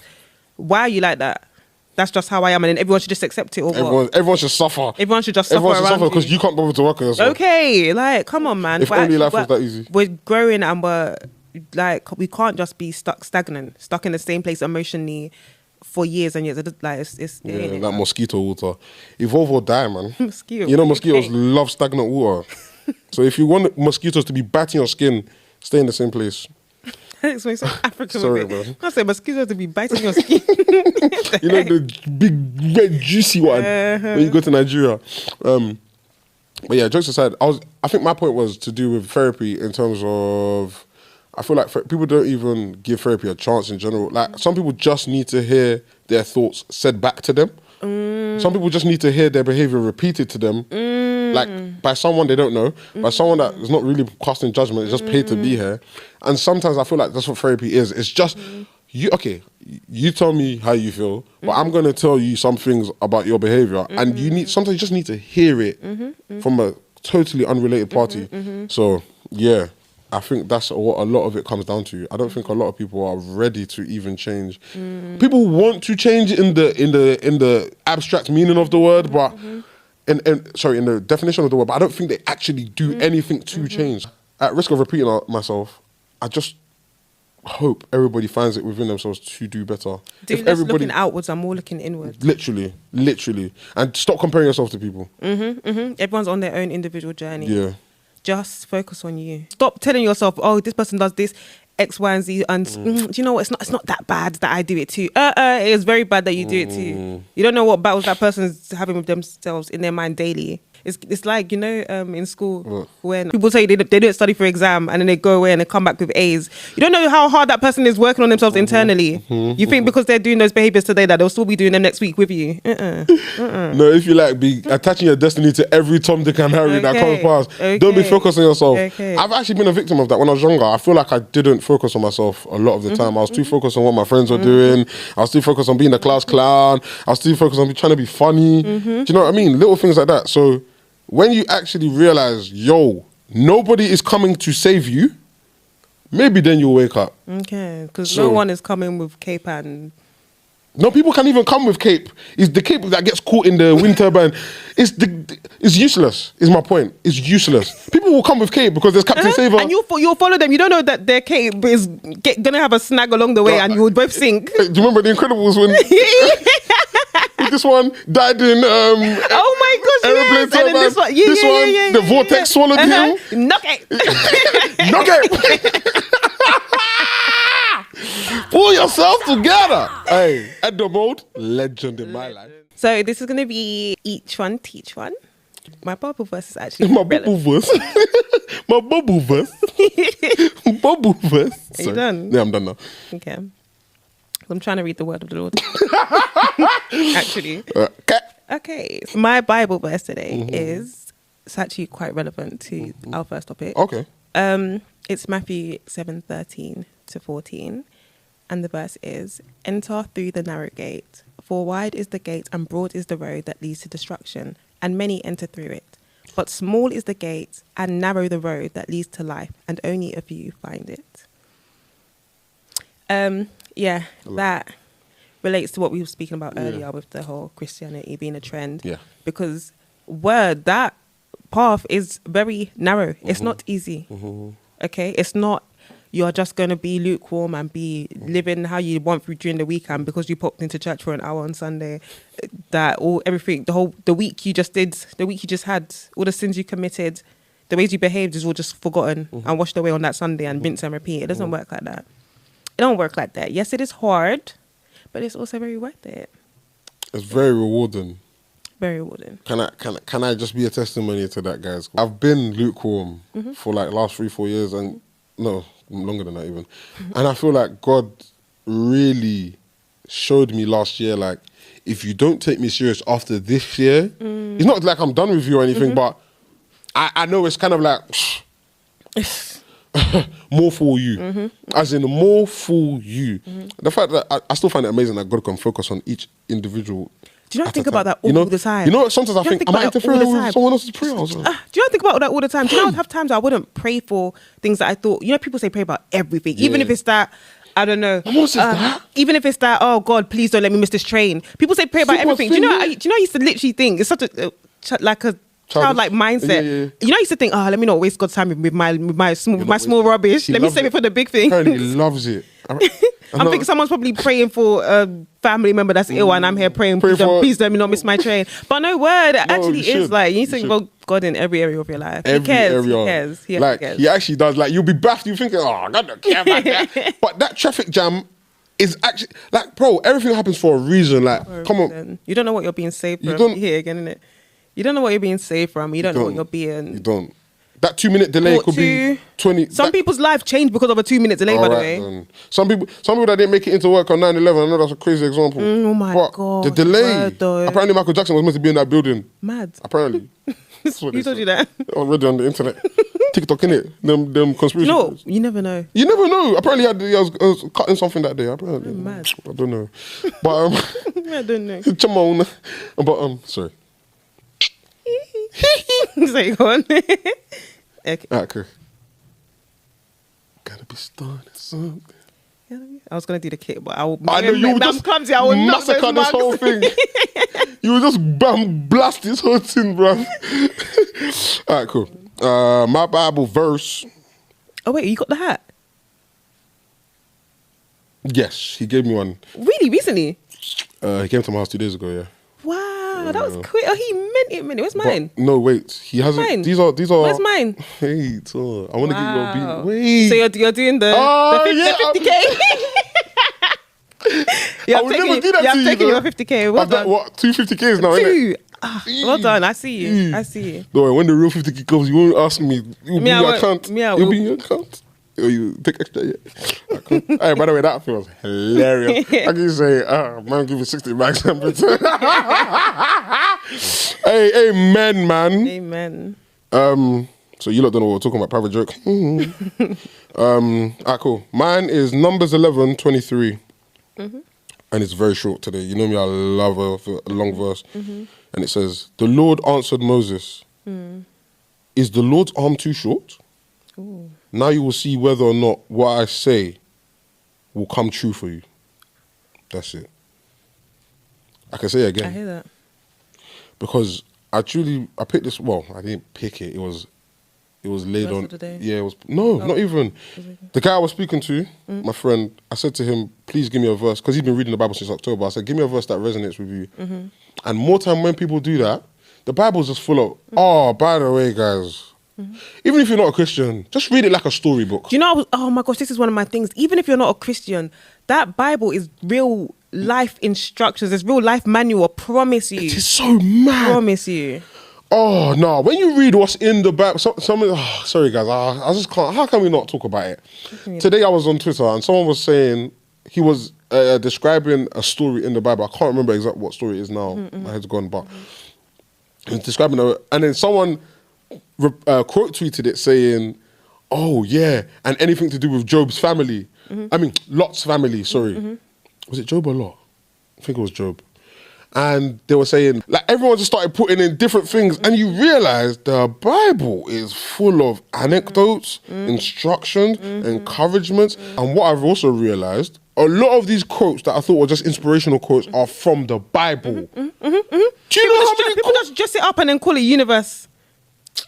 why are you like that? that's just how I am, and then everyone should just accept it, or what? Everyone should suffer. Everyone should just suffer around because you can't bother to work on yourself. Okay, like, come on, man. If only life was that easy. We're growing, and we're like, we can't just be stuck in the same place emotionally for years and years. It's like mosquito water. Evolve or die, man. Mosquito. You know, mosquitoes love stagnant water. So if you want mosquitoes to be biting your skin, stay in the same place. It's so African. Sorry, bro. I say mosquitoes to be biting your skin. You know, the big red juicy one when you go to Nigeria. But yeah, jokes aside, I think my point was to do with therapy in terms of, I feel like people don't even give therapy a chance in general. Like, some people just need to hear their thoughts said back to them. Some people just need to hear their behavior repeated to them, like by someone they don't know, by someone that is not really casting judgment, is just paid to be here. And sometimes I feel like that's what therapy is. It's just, you tell me how you feel, but I'm going to tell you some things about your behavior. And sometimes you just need to hear it from a totally unrelated party. So, yeah. I think that's what a lot of it comes down to. I don't think a lot of people are ready to even change. People want to change in the abstract meaning of the word, but in the definition of the word, but I don't think they actually do anything to change. At risk of repeating myself, I just hope everybody finds it within themselves to do better. If everybody looking outwards, I'm more looking inwards. Literally, and stop comparing yourself to people. Everyone's on their own individual journey. Yeah. Just focus on you. Stop telling yourself, oh, this person does this, X, Y, and Z, and do you know what? It's not that bad that I do it too. It is very bad that you do it too. You don't know what battles that person's having with themselves in their mind daily. It's like, you know, in school when people say they don't study for exam and then they go away and they come back with A's. You don't know how hard that person is working on themselves internally. You think because they're doing those behaviors today that they'll still be doing them next week with you. No, if you like be attaching your destiny to every Tom, Dick and Harry that comes past, don't be focused on yourself. I've actually been a victim of that when I was younger. I feel like I didn't focus on myself a lot of the time. I was too focused on what my friends were doing. I was too focused on being a class clown. I was too focused on trying to be funny. Do you know what I mean? Little things like that. So when you actually realize, nobody is coming to save you, maybe then you'll wake up. Okay, because no one is coming with cape and... No, people can't even come with cape. It's the cape that gets caught in the wind turbine. It's useless, is my point. It's useless. People will come with cape because there's Captain Saver. And you'll follow them. You don't know that their cape is going to have a snag along the way and you will both sink. Do you remember The Incredibles when... this one died in oh my gosh, aeroplane yes. And then this one, the vortex swallowed him. Knock it. Knock it. Pull yourself together. Hey, at the mode, legend in my life. So this is going to be each one, teach one. My Bible verse is actually my Bible verse. My Bible verse. Bible verse. Are you done? Yeah, I'm done now. Okay. I'm trying to read the word of the Lord. Actually. Okay. So my Bible verse today is, it's actually quite relevant to our first topic. Okay. It's Matthew 7:13 to 14. And the verse is, enter through the narrow gate, for wide is the gate and broad is the road that leads to destruction, and many enter through it. But small is the gate and narrow the road that leads to life, and only a few find it. Yeah, that relates to what we were speaking about earlier with the whole Christianity being a trend. Yeah. Because that path is very narrow. It's not easy. Okay? It's not you're just going to be lukewarm and be living how you want through during the weekend because you popped into church for an hour on Sunday. The week you just did, the week you just had, all the sins you committed, the ways you behaved is all just forgotten and washed away on that Sunday and rinse and repeat. It doesn't work like that. It don't work like that. Yes, it is hard, but it's also very worth it. It's very rewarding. Very rewarding. Can I just be a testimony to that, guys? I've been lukewarm for like last 3-4 years, and no, longer than that even. And I feel like God really showed me last year, like, if you don't take me serious after this year, it's not like I'm done with you or anything, but I know it's kind of like more for you, as in more for you. The fact that I still find it amazing that God can focus on each individual. Do you not think about that all the time? You know, sometimes I think, am I interfering with someone else's prayers? Do you not think about that all the time? Do you know, I have times I wouldn't pray for things that I thought, you know, people say pray about everything, even if it's that I don't know. My mom says that. Even if it's that, oh God, please don't let me miss this train. People say pray about everything. Do you know? I used to literally think it's such a childlike mindset. Yeah. You know, I used to think, let me not waste God's time with my small rubbish. Let me save it for the big thing. Apparently, he loves it. I'm thinking someone's probably praying for a family member that's ill, and I'm here praying, please let me not miss my train. But no word, it actually is like, you need to think about God in every area of your life. He cares. He actually does. Like, you'll be baffed. You're thinking, God don't care about that. But that traffic jam is actually, like, bro, everything happens for a reason. Like, come on. You don't know what you're being saved from. Here again, innit? You don't know what you're being saved from. You don't know what you're being... You don't. That 2-minute delay could be 20... Some people's life changed because of a 2-minute delay, by the way. Then. Some people that didn't make it into work on 9/11, I know that's a crazy example. Oh my God. The delay. Apparently Michael Jackson was meant to be in that building. Mad. Apparently. Who told you that? Already on the internet. TikTok, innit? Them conspiracy theories. You never know. You never know. Apparently he was cutting something that day. Apparently. Mad. I don't know. But I don't know. Come on. But sorry. So go on. Okay. Okay. Gotta be starting something. I was gonna do the kick, but I'm clumsy. I will massacre this whole thing. You will just blast this whole thing, bro. Alright, cool. My Bible verse. Oh wait, you got the hat? Yes, he gave me one. Really, recently? He came to my house 2 days ago. Yeah. Wow, that was quick. Oh, he meant it. Where's mine? No, wait. He hasn't. Mine? These are. Where's mine? Wait, I want to give you a beat. Wait. So you're doing the 50K. I would never do that to you. I'm taking your 50K. Well done. What? 2 50Ks now, innit? Well done. I see you. Don't worry, when the real 50K comes, you won't ask me. You'll be in your account. You'll be in your account. Or you take extra, yeah. Cool. Hey, by the way, that feels hilarious. I can say, man, give you 60 bags. Hey, amen, man. Amen. So you lot don't know what we're talking about, private joke. Cool. Mine is Numbers 11:23. And it's very short today. You know me, I love a long verse. And it says, the Lord answered Moses, is the Lord's arm too short? Ooh. Now you will see whether or not what I say will come true for you. That's it. I can say it again. I hear that. Because I picked this, well, I didn't pick it. It was laid on. Yeah, it was, not even. The guy I was speaking to, my friend, I said to him, please give me a verse, because he's been reading the Bible since October. I said, give me a verse that resonates with you. And more time when people do that, the Bible's just full of, oh, by the way, guys, even if you're not a Christian, just read it like a storybook. Do you know, oh my gosh, this is one of my things. Even if you're not a Christian, that Bible is real life instructions. It's real life manual, I promise you. It is so mad. I promise you. Oh, no. When you read what's in the Bible, sorry, guys, I just can't. How can we not talk about it? Today I was on Twitter and someone was saying, he was describing a story in the Bible. I can't remember exactly what story it is now. My head's gone, but he was describing it. And then someone quote tweeted it saying, oh, yeah, and anything to do with Job's family. I mean, Lot's family, sorry. Was it Job or Lot? I think it was Job. And they were saying, like, everyone just started putting in different things, and you realize the Bible is full of anecdotes, instructions, encouragements. And what I've also realized, a lot of these quotes that I thought were just inspirational quotes are from the Bible. Do you know how many people just dress it up and then call it universe? Do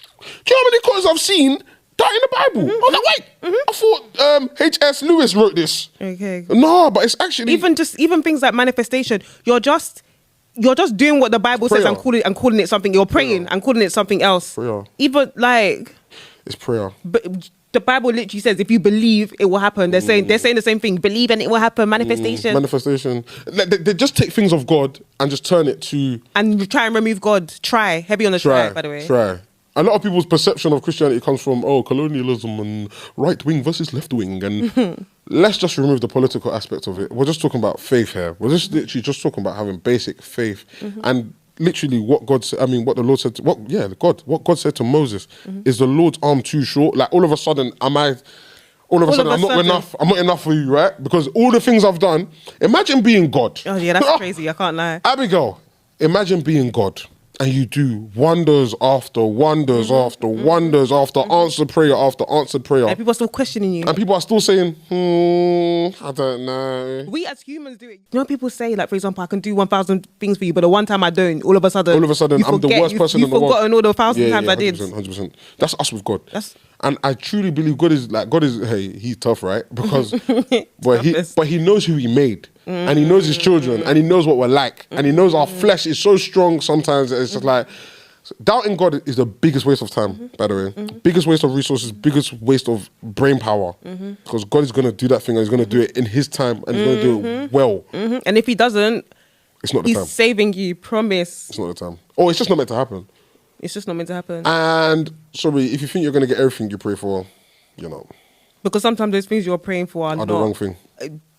you know how many quotes I've seen that in the Bible? I was like, wait, I thought H.S. Lewis wrote this. Okay. No, but it's actually even things like manifestation. You're just doing what the Bible says and calling it something. You're praying and calling it something else. Prayer. Even like it's prayer. But the Bible literally says if you believe, it will happen. They're saying the same thing. Believe and it will happen. Manifestation. Manifestation. They just take things of God and just turn it to and try and remove God. Try heavy on the try. By the way. Try. A lot of people's perception of Christianity comes from colonialism and right wing versus left wing, and let's just remove the political aspect of it. We're just talking about faith here. We're just literally just talking about having basic faith and literally what God said. I mean, what the Lord said. What God said to Moses is the Lord's arm too short? Like all of a sudden, I'm not enough. I'm not enough for you, right? Because all the things I've done. Imagine being God. Oh yeah, that's crazy. I can't lie. Abigail, imagine being God. and you do wonders after wonders after wonders after answer prayer after answer prayer. And people are still questioning you. And people are still saying, I don't know. We as humans do it. You know, people say, like, for example, I can do 1,000 things for you, but the one time I don't, all of a sudden, I'm the worst person in the world. You've forgotten all the 1,000 times I did. 100%. That's us with God. And I truly believe God is, hey, he's tough, right? Because, but he knows who he made. And he knows his children. And he knows what we're like. And he knows our flesh is so strong sometimes that it's just like, doubting God is the biggest waste of time, by the way. Biggest waste of resources, biggest waste of brain power. Because God is going to do that thing and he's going to do it in his time and he's going to do it well. And if he doesn't, it's not the time. He's saving you, promise. It's not the time. Oh, it's just not meant to happen. It's just not meant to happen. And, sorry, if you think you're going to get everything you pray for, you know. Because sometimes those things you're praying for are the wrong thing.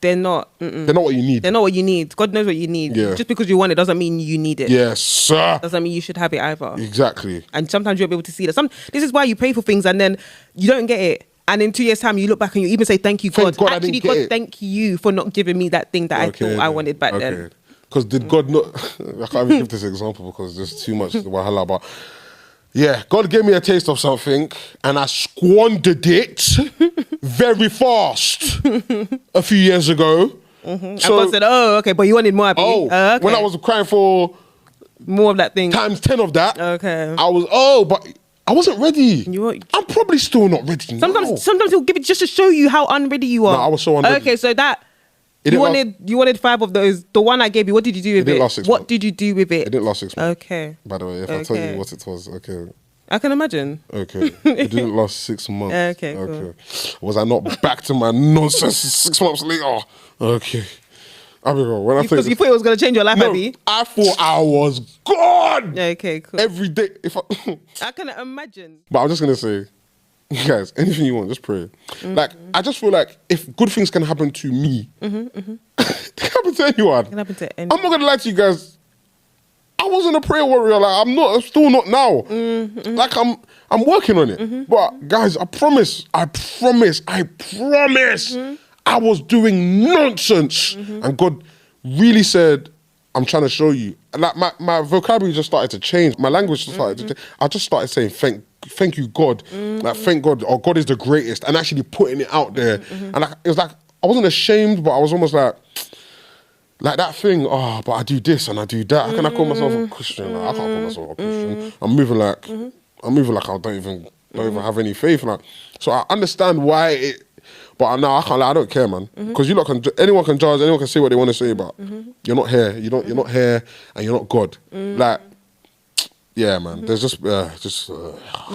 They're not. They're not what you need. They're not what you need. God knows what you need. Yeah. Just because you want it doesn't mean you need it. Yes, sir. Doesn't mean you should have it either. Exactly. And sometimes you'll be able to see that. This is why you pray for things and then you don't get it. And in 2 years' time, you look back and you even say, thank you, God. Actually, God, thank you for not giving me that thing that I thought I wanted back then. Because did God not... I can't even give this example because there's too much wahala, but... Yeah, God gave me a taste of something and I squandered it very fast a few years ago. So, and God said, oh, okay, but you wanted more, okay. When I was crying for... more of that thing. Times 10 of that. Okay. I was, but I wasn't ready. I'm probably still not ready now. Sometimes he'll give it just to show you how unready you are. No, I was so unready. Okay, so that... You wanted 5 of those. The one I gave you, what did you do with it? It didn't last 6 months. What did you do with it? It didn't last 6 months. Okay. By the way, if I tell you what it was, okay. I can imagine. Okay. It didn't last 6 months. Okay, cool. Was I not back to my nonsense 6 months later? Okay. Because you thought it was going to change your life, Abby? I thought I was gone. Okay, cool. Every day. I can imagine. But I'm just going to say, guys, anything you want, just pray. Like, I just feel like if good things can happen to me, they can happen to anyone. Can happen to anyone. I'm not going to lie to you guys. I wasn't a prayer warrior. Like, I'm still not now. Like, I'm working on it. But guys, I promise, I was doing nonsense. And God really said, I'm trying to show you. Like, my vocabulary just started to change. My language just started to change. I just started saying, thank you, God. Like, thank God. Or God is the greatest. And actually putting it out there. And like, it was like, I wasn't ashamed, but I was almost like that thing, but I do this and I do that. How can I call myself a Christian? Like, I can't call myself a Christian. I'm moving like I don't even have any faith. Like, so I understand why it, but now I can't. Like, I don't care, man. Because anyone can judge, anyone can say what they want to say, but you're not here. You're not here, and you're not God. Like, yeah, man. There's just a lot I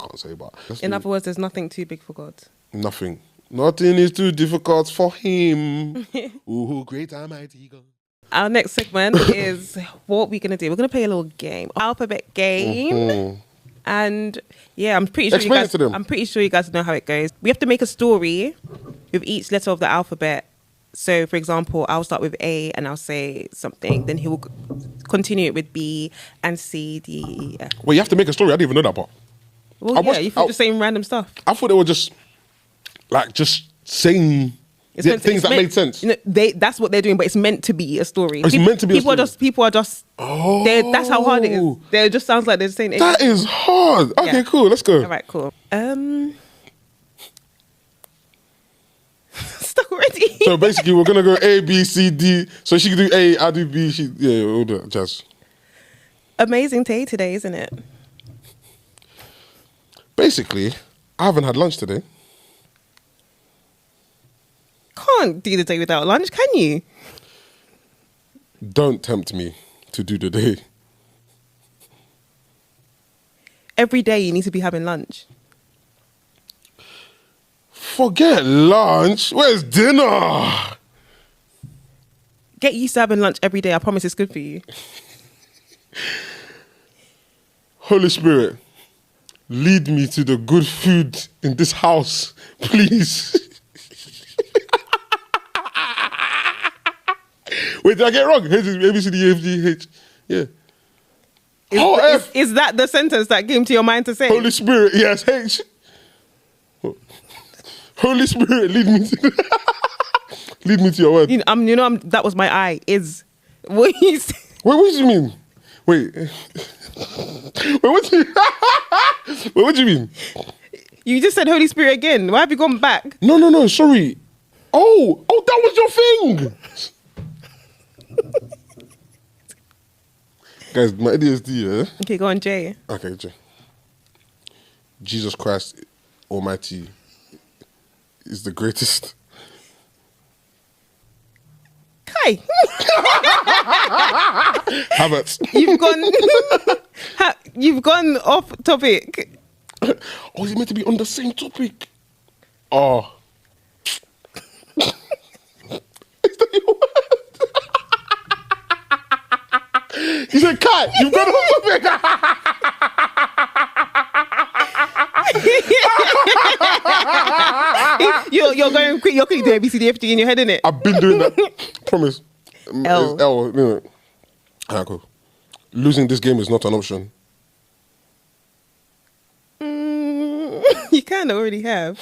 can't say, but in other words, there's nothing too big for God. Nothing. Nothing is too difficult for him. Ooh, great almighty God. Our next segment is what we're going to do. We're going to play a little game. Alphabet game. And yeah, I'm pretty sure you guys know how it goes. We have to make a story with each letter of the alphabet. So, for example, I'll start with A and I'll say something. Then he will continue it with B and C, D, E, F. Well, you have to make a story. I didn't even know that part. Well, you thought the same random stuff. I thought they were just saying things that made sense. You know, that's what they're doing, but it's meant to be a story. It's meant to be a story. People are just. Oh. That's how hard it is. It just sounds like they're saying. That is hard. Okay, cool. Let's go. All right, cool. Stop already. So basically, we're gonna go A, B, C, D. So she can do A, I do B. All that jazz. Amazing day today, isn't it? Basically, I haven't had lunch today. Can't do the day without lunch, can you? Don't tempt me to do the day. Every day you need to be having lunch. Forget lunch. Where's dinner? Get used to having lunch every day. I promise it's good for you. Holy Spirit, lead me to the good food in this house, please. Wait, did I get it wrong? H, A, B, C, D, E, F, G, H. Yeah. Is that the sentence that came to your mind to say? Holy Spirit, yes, H. Holy Spirit, lead me to your word. That was my eye. What you say? Wait, what do you mean? Wait. Wait, what do you... Wait, what do you mean? You just said Holy Spirit again. Why have you gone back? No, sorry. Oh, that was your thing. Guys, my ADHD, yeah? Okay, go on, Jay. Okay, Jay. Jesus Christ Almighty is the greatest. Kai. Havertz. You've gone off topic. Oh, is it meant to be on the same topic? Oh. Is that your word? You said Kai, you've gone off topic. You're going quick. You're quick to ABCDFG in your head, innit? I've been doing that. Promise. L. It's L. You know. Alright, cool. Losing this game is not an option. You kind of already have.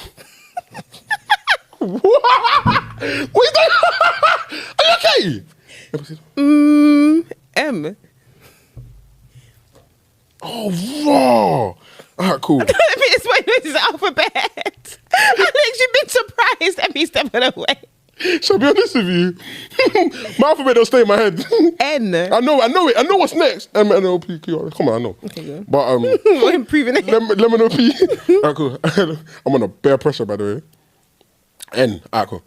What? What is that? Are you okay? M. Oh, raw. Alright, cool. It's my his alphabet. Alex, you've been surprised at me stepping away. Shall I be honest with you? My alphabet don't stay in my head. N. I know it. I know what's next. M, N, O, P, Q, R. Come on, I know. Okay, yeah. But We're improving it. Lemon O, P. Alright, cool. I'm under bare pressure, by the way. N. Alright, cool.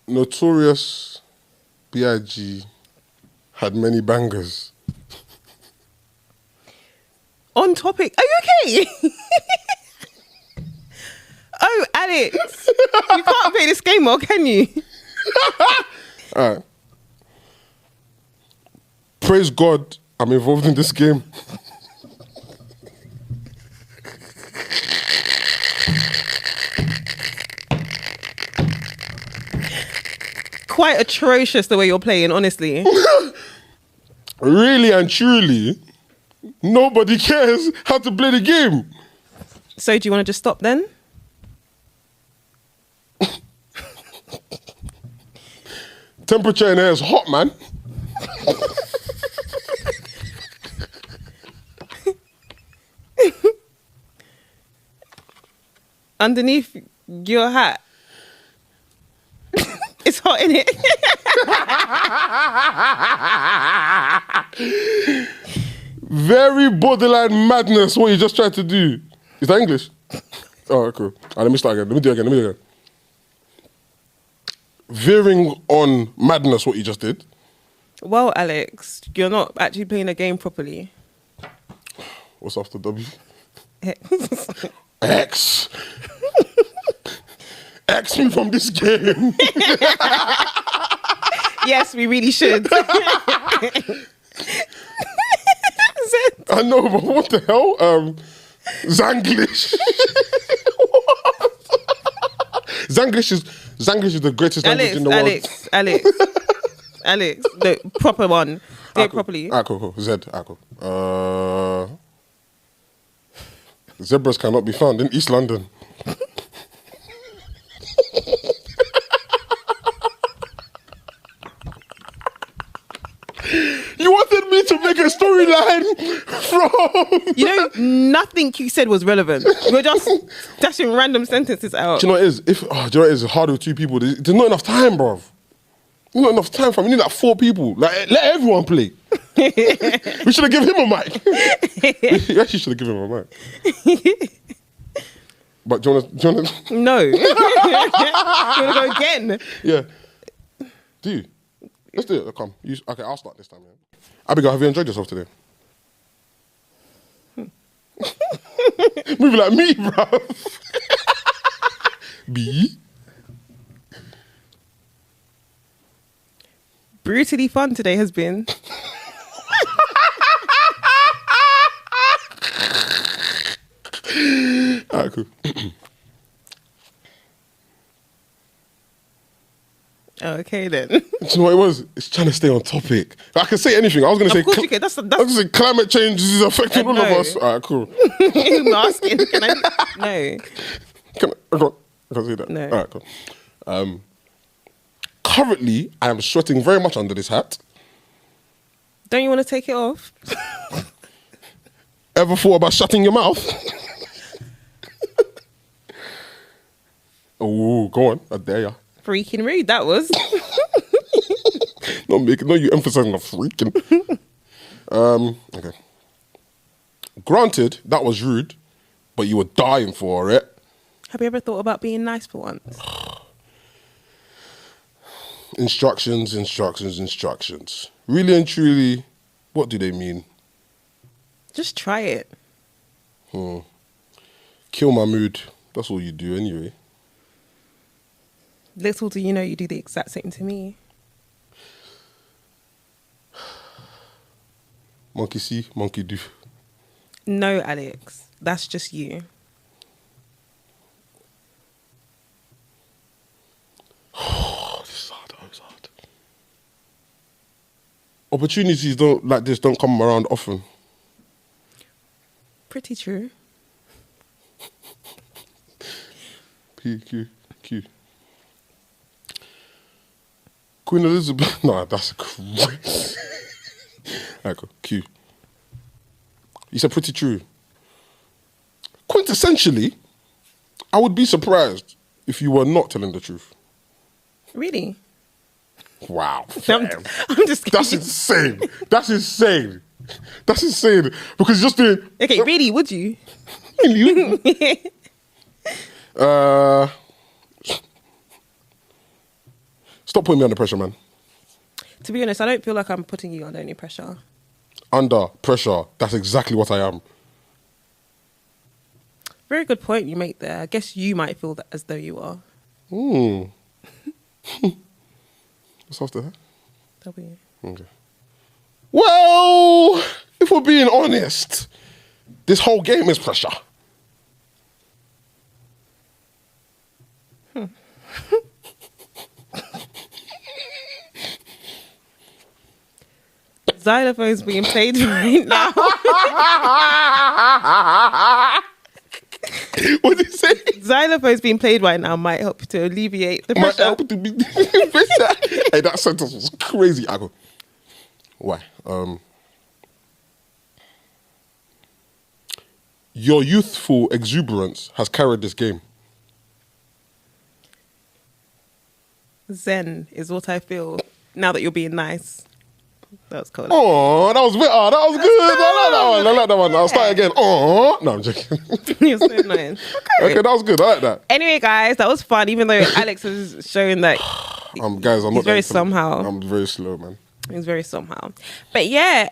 Notorious B.I.G. had many bangers. On topic. Are you okay? Oh, Alex. You can't play this game more, can you? All right. Praise God, I'm involved in this game. Quite atrocious the way you're playing, honestly. Really and truly, nobody cares how to play the game. So do you want to just stop then? Temperature in here is hot, man. Underneath your hat. It's hot, innit? Very borderline madness what you just tried to do. Is that English? Oh, cool. Let me start again. Let me do it again. Veering on madness what you just did. Well, Alex, you're not actually playing a game properly. What's after W? X. X me from this game. Yes, we really should. I know, but what the hell? Zanglish. Zanglish is the greatest language in the world. Alex, the proper one. Do it properly. Cool. Z. Cool. Zebras cannot be found in East London. You wanted me to make a storyline from... You know, nothing you said was relevant. You were just dashing random sentences out. Do you know what it is? Do you know what it is? It's hard with two people. There's not enough time, bruv. There's not enough time for me. We need like 4 people. Like, let everyone play. We should have given him a mic. We actually should have given him a mic. But do you want to... No. You want to go again? Yeah. Do you? Let's do it. Come. Okay, I'll start this time. Yeah. Abigail, have you enjoyed yourself today? Moving like me, bruv. B. Brutally fun today has been. Alright, cool. Okay then. Do you know what it was? It's trying to stay on topic. I can say anything. I was going to say... Of course you can. That's I was going to say climate change is affecting all of us. Alright, cool. I'm asking. Can I? No. I can't say that. No. Alright, cool. Currently, I am sweating very much under this hat. Don't you want to take it off? Ever thought about shutting your mouth? Oh, go on. I dare ya. Freaking rude, that was. No, you emphasizing the freaking. Okay. Granted, that was rude, but you were dying for it. Have you ever thought about being nice for once? Instructions. Really and truly, what do they mean? Just try it. Kill my mood. That's all you do anyway. Little do you know you do the exact same to me. Monkey see, monkey do. No, Alex. That's just you. This is hard. It's hard. Opportunities don't come around often. Pretty true. Q. Queen Elizabeth. No, that's crazy. Alright, cool. Q. You said pretty true. Quintessentially, I would be surprised if you were not telling the truth. Really? Wow. I'm just kidding. That's insane. That's insane. Because just doing. Okay, really, would you? Stop putting me under pressure, man. To be honest, I don't feel like I'm putting you under any pressure. Under pressure. That's exactly what I am. Very good point you make there. I guess you might feel that as though you are. What's after that? W. Okay. Well, if we're being honest, this whole game is pressure. Xylophone's being played right now. What did you say? Xylophone's being played right now might help to alleviate the pressure. Might help to be Hey, that sentence was crazy. I go, why? Your youthful exuberance has carried this game. Zen is what I feel now that you're being nice. That was cool. Oh, that was good. Oh, that was good. I like that one. I'll start again. Oh, no, I'm joking. You're so annoying. Okay, that was good. I like that. Anyway, guys, that was fun. Even though Alex was showing that, Guys, I'm he's not very that somehow. I'm very slow, man. He's very somehow. But yeah,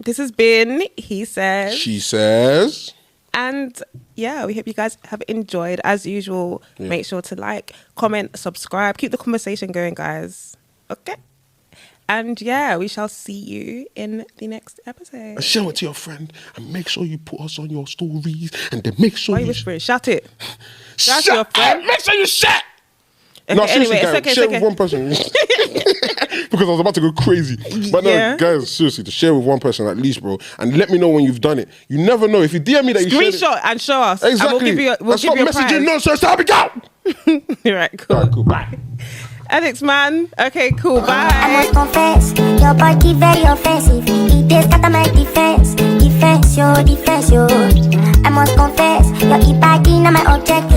this has been He Says. She says. And yeah, we hope you guys have enjoyed. As usual, make sure to like, comment, subscribe. Keep the conversation going, guys. Okay? And yeah, we shall see you in the next episode. And share it to your friend. And make sure you put us on your stories. And then make sure Why are you whispering? Shout it. Shout your friend. Make sure you share. Okay, No, seriously, anyway, guys, share with one person. Because I was about to go crazy. But no, guys, seriously, to share with one person at least, bro. And let me know when you've done it. You never know. If you DM me that you shared it. Screenshot and show us. Exactly. And we'll give you a messaging prize. nonsense. How we go? Right, cool. All right, cool. Bye. Alex, man. Okay, cool. Bye. I must confess, your body very offensive. It is scatter my defense, yo. I must confess, your e-body na my object.